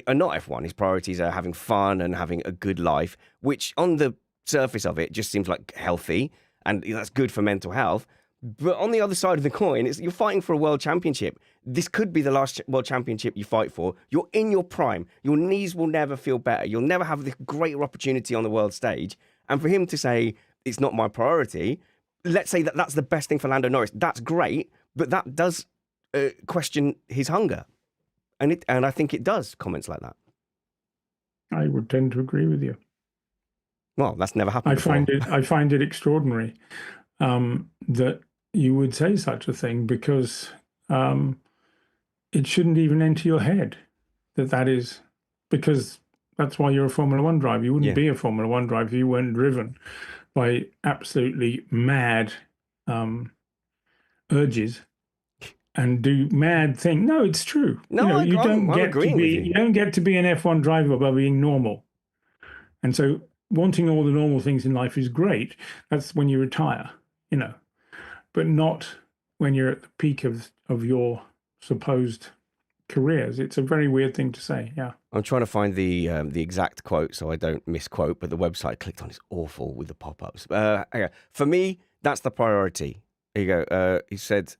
are not F1. His priorities are having fun and having a good life, which on the surface of it just seems like healthy. And that's good for mental health. But on the other side of the coin, you're fighting for a world championship. This could be the last world championship you fight for. You're in your prime. Your knees will never feel better. You'll never have this greater opportunity on the world stage. And for him to say, it's not my priority, let's say that that's the best thing for Lando Norris. That's great, but that does question his hunger. And I think it does, comments like that. I would tend to agree with you. Well, that's never happened before. I find it extraordinary that you would say such a thing because it shouldn't even enter your head that is because that's why you're a Formula One driver. You wouldn't be a Formula One driver if you weren't driven by absolutely mad urges and do mad things. No, it's true. No, you don't get to be an F1 driver by being normal, and so. Wanting all the normal things in life is great. That's when you retire, but not when you're at the peak of your supposed careers. It's a very weird thing to say. Yeah. I'm trying to find the exact quote so I don't misquote, but the website I clicked on is awful with the pop-ups. For me, that's the priority. Here you go. He said,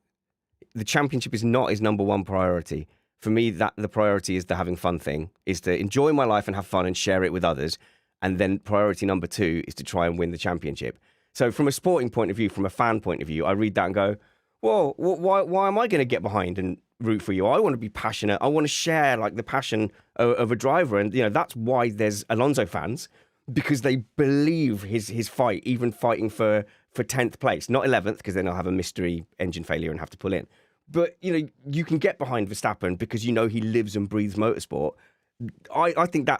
the championship is not his number one priority. For me, that the priority is the having fun thing, is to enjoy my life and have fun and share it with others. And then priority number 2 is to try and win the championship. So from a sporting point of view, from a fan point of view, I read that and go, well, why am I going to get behind and root for you? I want to be passionate. I want to share like the passion of a driver. And, that's why there's Alonso fans, because they believe his fight, even fighting for 10th place, not 11th, because then I'll have a mystery engine failure and have to pull in. But, you can get behind Verstappen because he lives and breathes motorsport. I think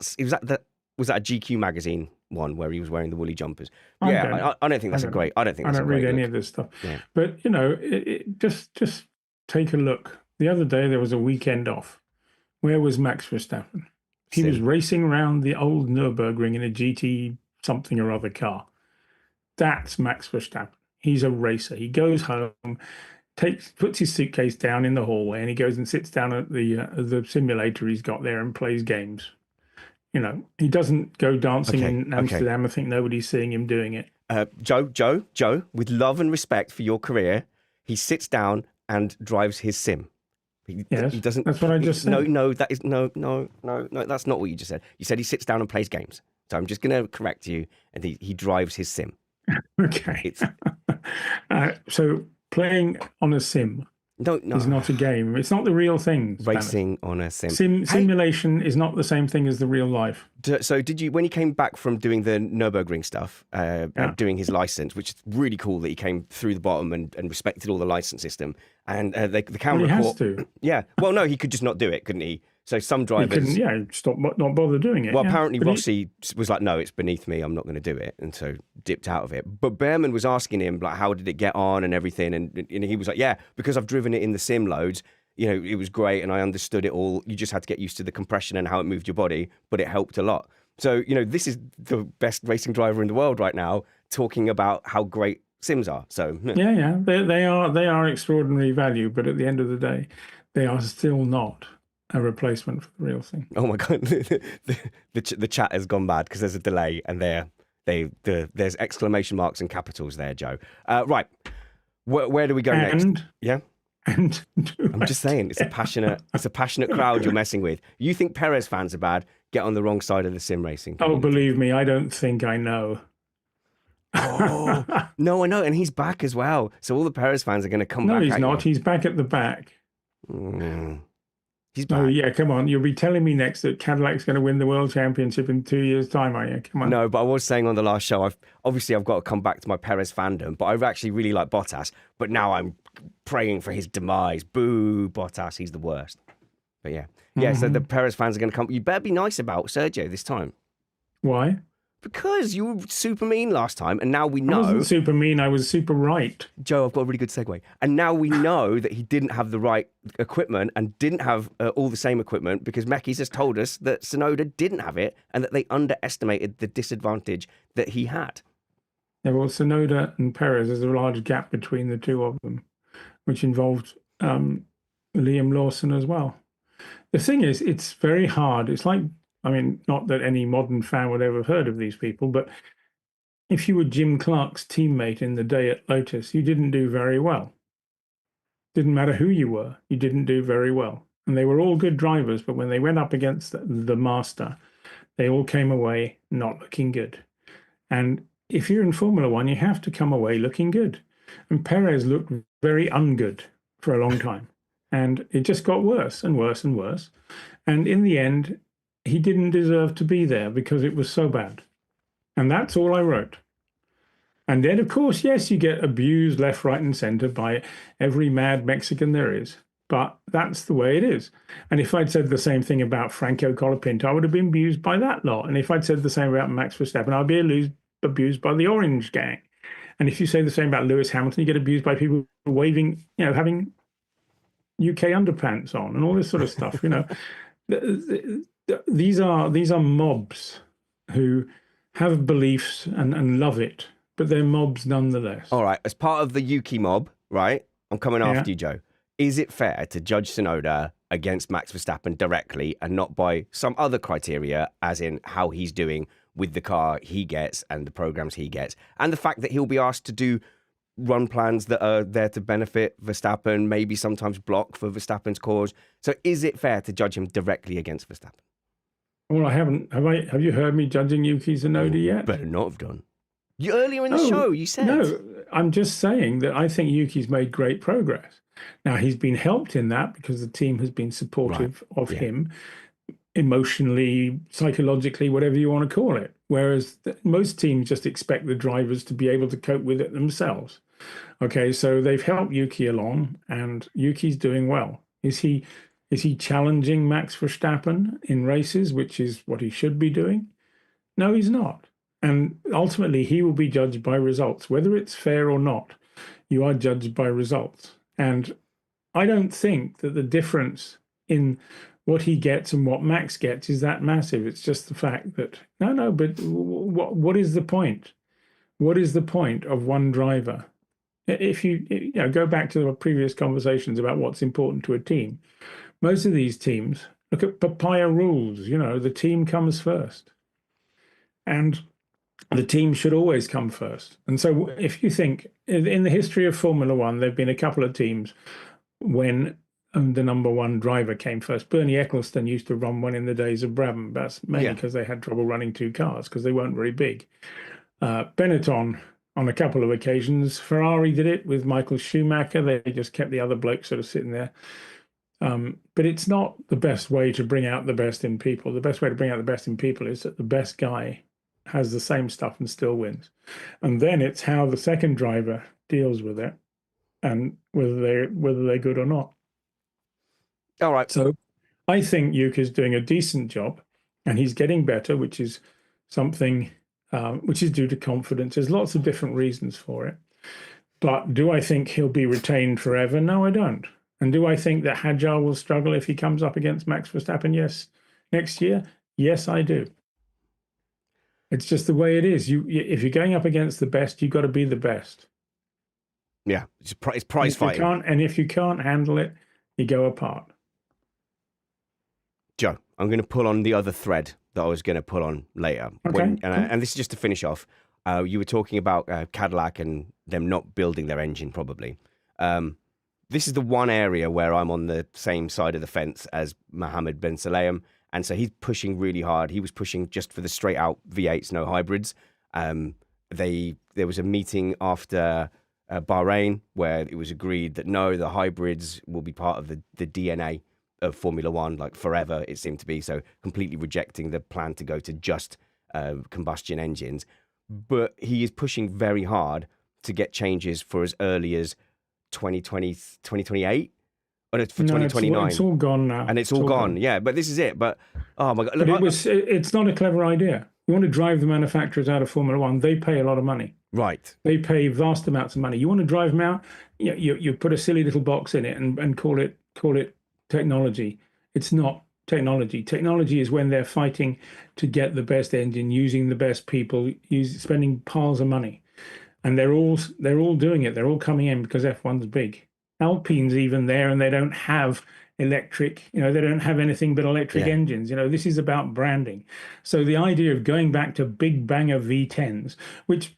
was that a GQ magazine one where he was wearing the woolly jumpers? I don't think that's a great. I don't think that's a great. I don't read any of this stuff. Yeah. But just take a look. The other day there was a weekend off Where was Max Verstappen? He was racing around the old Nürburgring in a GT something or other car. That's Max Verstappen. He's a racer. He goes home, puts his suitcase down in the hallway, and he goes and sits down at the simulator he's got there and plays games. He doesn't go dancing in Amsterdam and think nobody's seeing him doing it. Joe, with love and respect for your career, he sits down and drives his sim. He doesn't. That's what I just said. No, that's not what you just said. You said he sits down and plays games. So I'm just going to correct you. And he drives his sim. Okay. So playing on a sim is not a game. It's not the real thing. Racing on a sim. Simulation is not the same thing as the real life. So did you, when he came back from doing the Nürburgring stuff, doing his license, which is really cool that he came through the bottom and respected all the license system, and the camera has to. Yeah. Well, no, he could just not do it, couldn't he? So some drivers... not bother doing it. Well, apparently Rossi was like, no, it's beneath me, I'm not going to do it, and so dipped out of it. But Behrman was asking him, like, how did it get on and everything, and he was like, yeah, because I've driven it in the sim loads, it was great, and I understood it all. You just had to get used to the compression and how it moved your body, but it helped a lot. So, this is the best racing driver in the world right now, talking about how great sims are. So yeah, they are extraordinary value, but at the end of the day, they are still not a replacement for the real thing. Oh my god, the chat has gone mad because there's a delay, and there's exclamation marks and capitals there, Joe. Right, where do we go next? Yeah, and I'm just saying, it's a passionate crowd you're messing with. You think Perez fans are bad? Get on the wrong side of the sim racing community. Oh, believe me, I don't think I know. Oh no, I know, and he's back as well. So all the Perez fans are going to come back. No, he's not. He's back at the back. He's back. Oh, yeah, come on. You'll be telling me next that Cadillac's going to win the World Championship in 2 years' time, are you? Come on. No, but I was saying on the last show, I've got to come back to my Perez fandom, but I actually really like Bottas, but now I'm praying for his demise. Boo, Bottas, he's the worst. But yeah, so the Perez fans are going to come. You better be nice about Sergio this time. Why? Because you were super mean last time, and now we know... I wasn't super mean, I was super right. Joe, I've got a really good segue. And now we know that he didn't have the right equipment and didn't have all the same equipment, because Mekis has told us that Tsunoda didn't have it and that they underestimated the disadvantage that he had. Yeah, well, Tsunoda and Perez, there's a large gap between the two of them, which involved Liam Lawson as well. The thing is, it's very hard. It's like... not that any modern fan would ever have heard of these people, but if you were Jim Clark's teammate in the day at Lotus, you didn't do very well. Didn't matter who you were, you didn't do very well. And they were all good drivers, but when they went up against the master, they all came away not looking good. And if you're in Formula One, you have to come away looking good. And Perez looked very ungood for a long time. And it just got worse and worse and worse. And in the end, he didn't deserve to be there because it was so bad. And that's all I wrote. And then, of course, yes, you get abused left, right, and center by every mad Mexican there is. But that's the way it is. And if I'd said the same thing about Franco Colapinto, I would have been abused by that lot. And if I'd said the same about Max Verstappen, I'd be abused by the Orange Gang. And if you say the same about Lewis Hamilton, you get abused by people waving, having UK underpants on and all this sort of stuff, These are mobs who have beliefs and love it, but they're mobs nonetheless. All right, as part of the Yuki mob, right? I'm coming after you, Joe. Is it fair to judge Tsunoda against Max Verstappen directly and not by some other criteria, as in how he's doing with the car he gets and the programs he gets, and the fact that he'll be asked to do run plans that are there to benefit Verstappen, maybe sometimes block for Verstappen's cause? So is it fair to judge him directly against Verstappen? Well, I haven't. Have you heard me judging Yuki Tsunoda yet? Better not have done. Earlier in the show, you said. No, I'm just saying that I think Yuki's made great progress. Now, he's been helped in that because the team has been supportive of him emotionally, psychologically, whatever you want to call it. Whereas most teams just expect the drivers to be able to cope with it themselves. Okay, so they've helped Yuki along, and Yuki's doing well. Is he challenging Max Verstappen in races, which is what he should be doing? No, he's not. And ultimately, he will be judged by results. Whether it's fair or not, you are judged by results. And I don't think that the difference in what he gets and what Max gets is that massive. It's just the fact that no, but what is the point? What is the point of one driver? If you know, go back to the previous conversations about what's important to a team, most of these teams look at papaya rules. You know, the team comes first, and the team should always come first. And so, if you think in the history of Formula One, there've been a couple of teams when the number one driver came first. Bernie Ecclestone used to run one in the days of Brabham. That's mainly because they had trouble running two cars because they weren't very big. Benetton on a couple of occasions. Ferrari did it with Michael Schumacher. They just kept the other bloke sort of sitting there. But it's not the best way to bring out the best in people. The best way to bring out the best in people is that the best guy has the same stuff and still wins. And then it's how the second driver deals with it and whether they're good or not. All right. So I think Yuki's doing a decent job and he's getting better, which is something which is due to confidence. There's lots of different reasons for it. But do I think he'll be retained forever? No, I don't. And do I think that Hadjar will struggle if he comes up against Max Verstappen? Yes. Next year? Yes, I do. It's just the way it is. If you're going up against the best, you've got to be the best. Yeah, it's prize fighting. And if you can't handle it, you go apart. Joe, I'm going to pull on the other thread that I was going to pull on later. Okay, And this is just to finish off. You were talking about Cadillac and them not building their engine, probably. This is the one area where I'm on the same side of the fence as Mohammed Ben Sulayem. And so he's pushing really hard. He was pushing just for the straight out V8s, no hybrids. There was a meeting after Bahrain where it was agreed that no, the hybrids will be part of the DNA of Formula One, like forever, it seemed to be. So completely rejecting the plan to go to just combustion engines. But he is pushing very hard to get changes for as early as 2028. Or for 2029. It's all gone now. And it's all gone. Yeah, but this is it. But, oh my God. But it's not a clever idea. You want to drive the manufacturers out of Formula One, they pay a lot of money. Right. They pay vast amounts of money. You want to drive them out, you put a silly little box in it and call it technology. It's not technology. Technology is when they're fighting to get the best engine, using the best people, spending piles of money. And they're all doing it. They're all coming in because F1's big. Alpine's even there, and they don't have electric. They don't have anything but electric engines. This is about branding. So the idea of going back to big banger V10s, which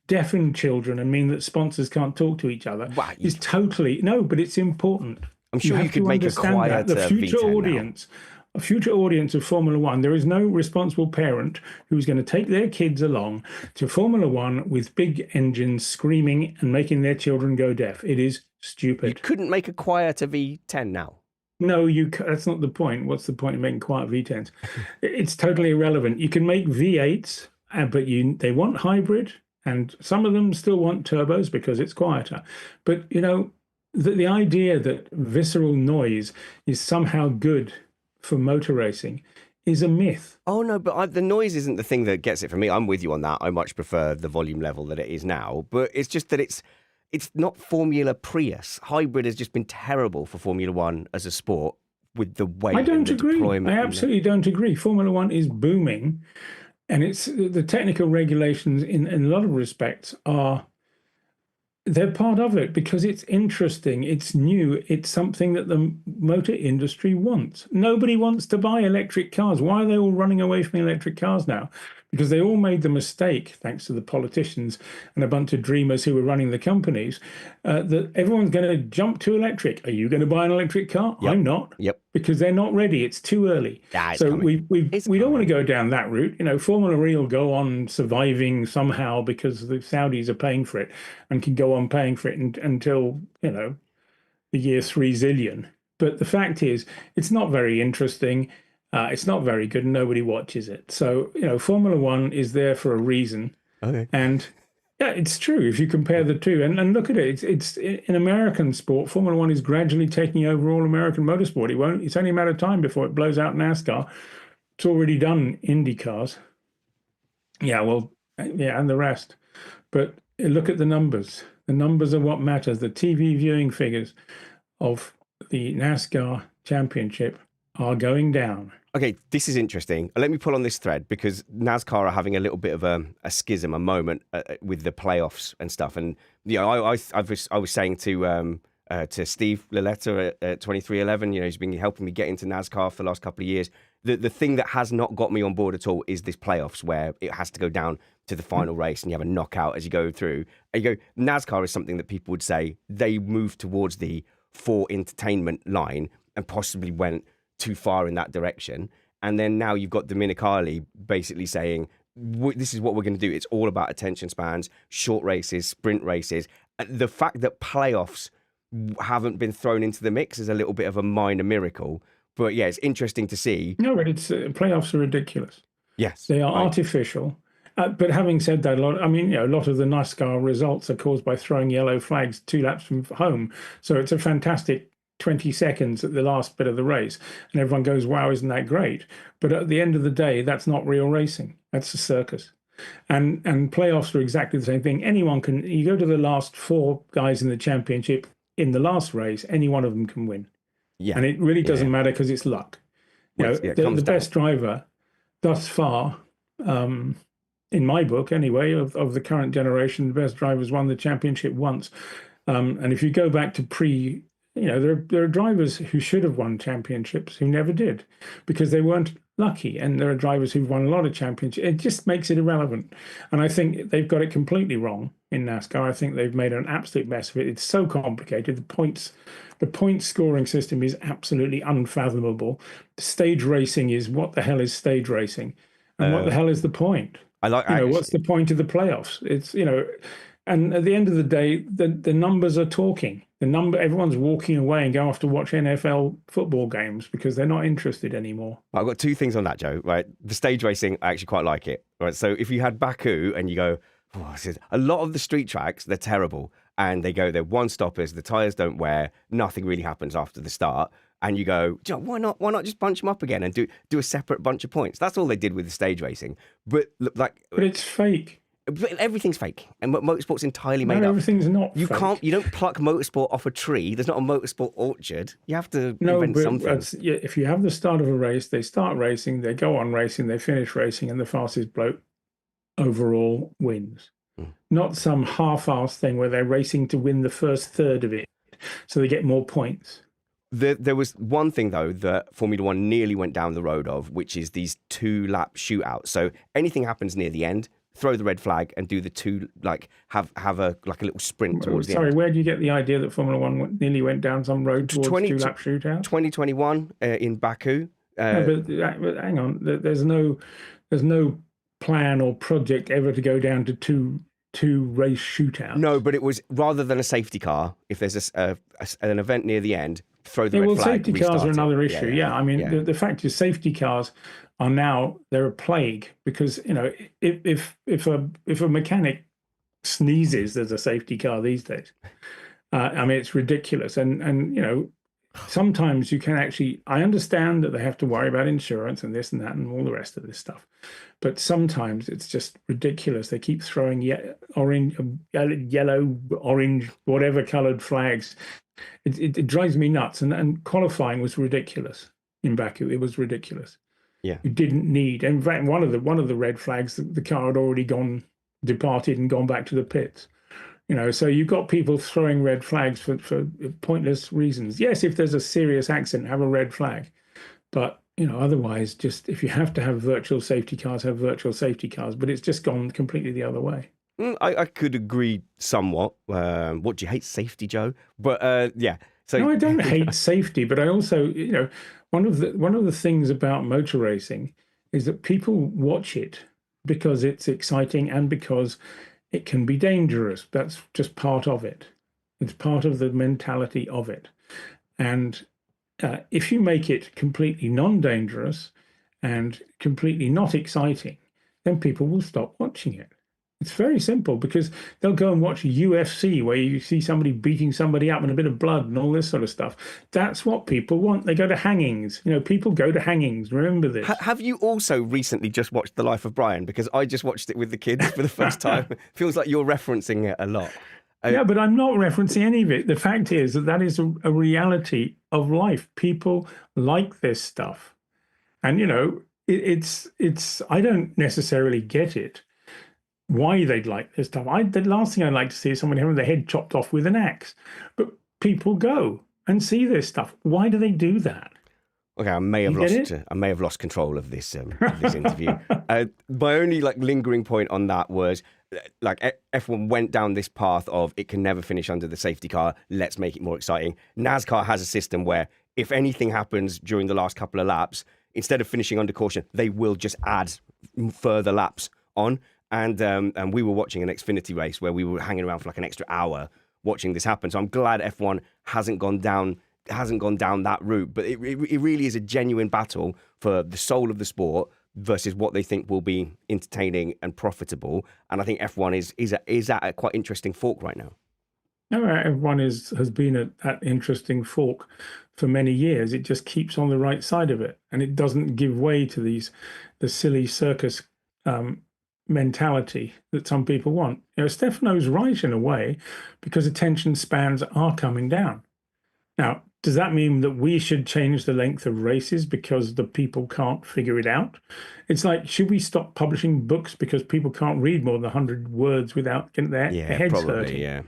deafen children and mean that sponsors can't talk to each other, is totally no. But it's important. I'm sure you could make a quieter the future V10 audience. Now. A future audience of Formula One, there is no responsible parent who's going to take their kids along to Formula One with big engines screaming and making their children go deaf. It is stupid. You couldn't make a quieter V10 now. No, that's not the point. What's the point of making quiet V10s? It's totally irrelevant. You can make V8s, but they want hybrid, and some of them still want turbos because it's quieter. But, the idea that visceral noise is somehow good for motor racing is a myth. Oh, no, but the noise isn't the thing that gets it for me. I'm with you on that. I much prefer the volume level that it is now. But it's just that it's not Formula Prius. Hybrid has just been terrible for Formula One as a sport with the weight I don't and the agree. deployment. I absolutely don't agree. Formula One is booming, and it's the technical regulations in a lot of respects they're part of it because it's interesting, it's new, it's something that the motor industry wants. Nobody wants to buy electric cars. Why are they all running away from electric cars now? Because they all made the mistake, thanks to the politicians and a bunch of dreamers who were running the companies, that everyone's going to jump to electric. Are you going to buy an electric car? Yep. I'm not. Yep. Because they're not ready. It's too early. So we don't want to go down that route. Formula E will go on surviving somehow because the Saudis are paying for it and can go on paying for it until, the year 3 zillion. But the fact is, it's not very interesting. It's not very good and nobody watches it. So, Formula One is there for a reason. Okay. And yeah, it's true if you compare the two. And look at it. It's in American sport, Formula One is gradually taking over all American motorsport. It's only a matter of time before it blows out NASCAR. It's already done Indy cars. And the rest. But look at the numbers. The numbers are what matters. The TV viewing figures of the NASCAR championship are going down. Okay, this is interesting. Let me pull on this thread because NASCAR are having a little bit of a schism, a moment with the playoffs and stuff. And I was saying to Steve Liletta at 2311, he's been helping me get into NASCAR for the last couple of years. The thing that has not got me on board at all is this playoffs where it has to go down to the final race and you have a knockout as you go through. And you go, NASCAR is something that people would say they moved towards the for entertainment line and possibly went too far in that direction. And then now you've got Dominicali basically saying, this is what we're going to do. It's all about attention spans, short races, sprint races. The fact that playoffs haven't been thrown into the mix is a little bit of a minor miracle. But yeah, it's interesting to see. No, but playoffs are ridiculous. Yes. They are artificial. But having said that, a lot of the NASCAR results are caused by throwing yellow flags 2 laps from home. So it's a fantastic 20 seconds at the last bit of the race. And everyone goes, wow, isn't that great? But at the end of the day, that's not real racing. That's a circus. And playoffs are exactly the same thing. You go to the last 4 guys in the championship in the last race, any one of them can win. Yeah. And it really doesn't matter because it's luck. The best driver thus far, in my book anyway, of the current generation, the best drivers won the championship once. And if you go back to there are drivers who should have won championships who never did because they weren't lucky. And there are drivers who've won a lot of championships. It just makes it irrelevant. And I think they've got it completely wrong in NASCAR. I think they've made an absolute mess of it. It's so complicated. The point scoring system is absolutely unfathomable. Stage racing is, what the hell is stage racing? And what the hell is the point? What's the point of the playoffs? It's, and at the end of the day, the numbers are talking. Everyone's walking away and going off to watch NFL football games because they're not interested anymore. I've got 2 things on that, Joe. Right, the stage racing, I actually quite like it. Right, so if you had Baku and you go, a lot of the street tracks, they're terrible, and they're one-stoppers, the tires don't wear, nothing really happens after the start, and you go, why not just bunch them up again and do a separate bunch of points? That's all they did with the stage racing. But it's fake. Everything's fake, and motorsport's entirely made up. Everything's not. You fake. You don't pluck motorsport off a tree. There's not a motorsport orchard. You have to invent something. If you have the start of a race, they start racing, they go on racing, they finish racing, and the fastest bloke overall wins. Not some half-assed thing where they're racing to win the first third of it, so they get more points. There was one thing, though, that Formula One nearly went down the road of, which is these 2-lap shootouts. So anything happens near the end, throw the red flag and do the 2, have a little sprint towards the end. Sorry, where do you get the idea that Formula One nearly went down some road towards 2-lap shootout? 2021 in Baku. No, but hang on, there's no plan or project ever to go down to two race shootouts. No, but it was rather than a safety car. If there's an event near the end, throw the red flag. Safety cars are another issue. Yeah. I mean, the fact is, safety cars are now, they're a plague because if a mechanic sneezes, there's a safety car these days. I mean, it's ridiculous, and sometimes you can actually. I understand that they have to worry about insurance and this and that and all the rest of this stuff, but sometimes it's just ridiculous. They keep throwing yellow, orange, whatever coloured flags. It drives me nuts. And qualifying was ridiculous in Baku. It was ridiculous. Yeah, you didn't need. In fact, one of the red flags, the car had already departed and gone back to the pits. So you've got people throwing red flags for pointless reasons. Yes, if there's a serious accident, have a red flag. But, otherwise, just if you have to have virtual safety cars, have virtual safety cars. But it's just gone completely the other way. I could agree somewhat. What, do you hate safety, Joe? But, yeah. So no, I don't hate safety. But I also, one of the things about motor racing is that people watch it because it's exciting and because it can be dangerous. That's just part of it. It's part of the mentality of it. And if you make it completely non-dangerous and completely not exciting, then people will stop watching it. It's very simple because they'll go and watch UFC where you see somebody beating somebody up and a bit of blood and all this sort of stuff. That's what people want. They go to hangings. People go to hangings. Remember this. Have you also recently just watched The Life of Brian? Because I just watched it with the kids for the first time. It feels like you're referencing it a lot. Yeah, but I'm not referencing any of it. The fact is that is a reality of life. People like this stuff. And, it's I don't necessarily get it, why they'd like this stuff. The last thing I'd like to see is someone having their head chopped off with an axe. But people go and see this stuff. Why do they do that? Okay, I may have lost control of this interview. My only lingering point on that was F1 went down this path of it can never finish under the safety car. Let's make it more exciting. NASCAR has a system where if anything happens during the last couple of laps, instead of finishing under caution, they will just add further laps on. And we were watching an Xfinity race where we were hanging around for an extra hour watching this happen. So I'm glad F1 hasn't gone down that route. But it really is a genuine battle for the soul of the sport versus what they think will be entertaining and profitable. And I think F1 is at a quite interesting fork right now. No, F1 has been at that interesting fork for many years. It just keeps on the right side of it, and it doesn't give way to the silly circus mentality that some people want. Stefano's right in a way, because attention spans are coming down. Now, does that mean that we should change the length of races because the people can't figure it out? It's like, should we stop publishing books because people can't read more than 100 words without getting their heads hurting? Yeah.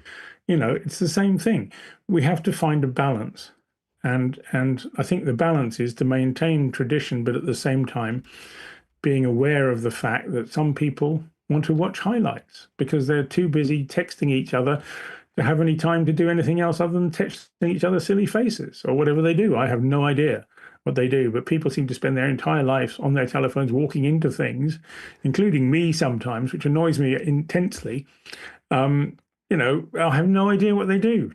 It's the same thing. We have to find a balance. And I think the balance is to maintain tradition, but at the same time, being aware of the fact that some people want to watch highlights because they're too busy texting each other to have any time to do anything else other than texting each other silly faces or whatever they do. I have no idea what they do, but people seem to spend their entire lives on their telephones walking into things, including me sometimes, which annoys me intensely. I have no idea what they do.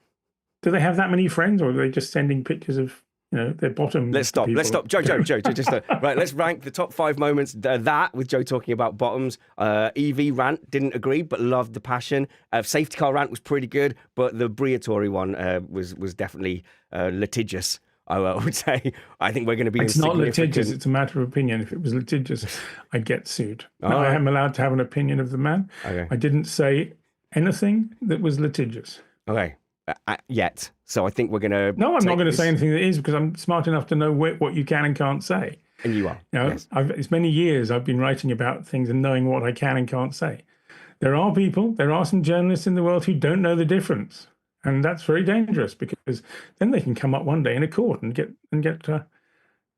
Do they have that many friends, or are they just sending pictures of their bottom? Let's stop. Joe, just right. Let's rank the top 5 moments. That with Joe talking about bottoms. EV rant, didn't agree, but loved the passion. Safety car rant was pretty good, but the Briatore one was definitely litigious. I would say. I think we're going to be. It's not litigious. It's a matter of opinion. If it was litigious, I'd get sued. No, I am allowed to have an opinion of the man. Okay. I didn't say anything that was litigious. Okay. Yet. So I think we're going to... No, I'm not going to say anything that is, because I'm smart enough to know what you can and can't say. And you are. Yes. It's many years I've been writing about things and knowing what I can and can't say. There are some journalists in the world who don't know the difference. And that's very dangerous, because then they can come up one day in a court and get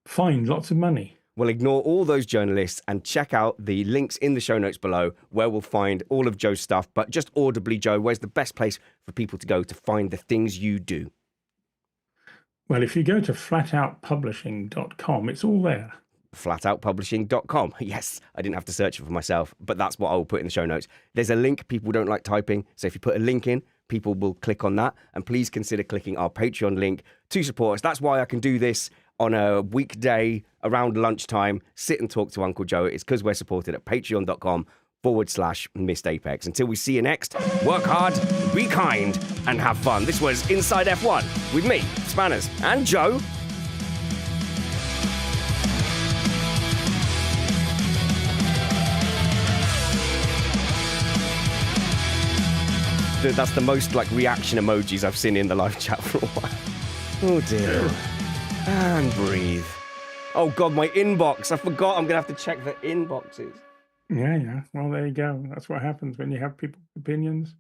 fined lots of money. Well, ignore all those journalists and check out the links in the show notes below where we'll find all of Joe's stuff. But just audibly, Joe, where's the best place for people to go to find the things you do? Well, if you go to flatoutpublishing.com, it's all there. Flatoutpublishing.com. Yes, I didn't have to search it for myself, but that's what I will put in the show notes. There's a link. People don't like typing. So if you put a link in, people will click on that. And please consider clicking our Patreon link to support us. That's why I can do this on a weekday around lunchtime, sit and talk to Uncle Joe. It's because we're supported at patreon.com/Missed Apex. Until we see you next, work hard, be kind, and have fun. This was Inside F1 with me, Spanners, and Joe. That's the most reaction emojis I've seen in the live chat for a while. Oh dear. And breathe. Oh God, my inbox. I forgot I'm going to have to check the inboxes. Yeah. Well, there you go. That's what happens when you have people's opinions.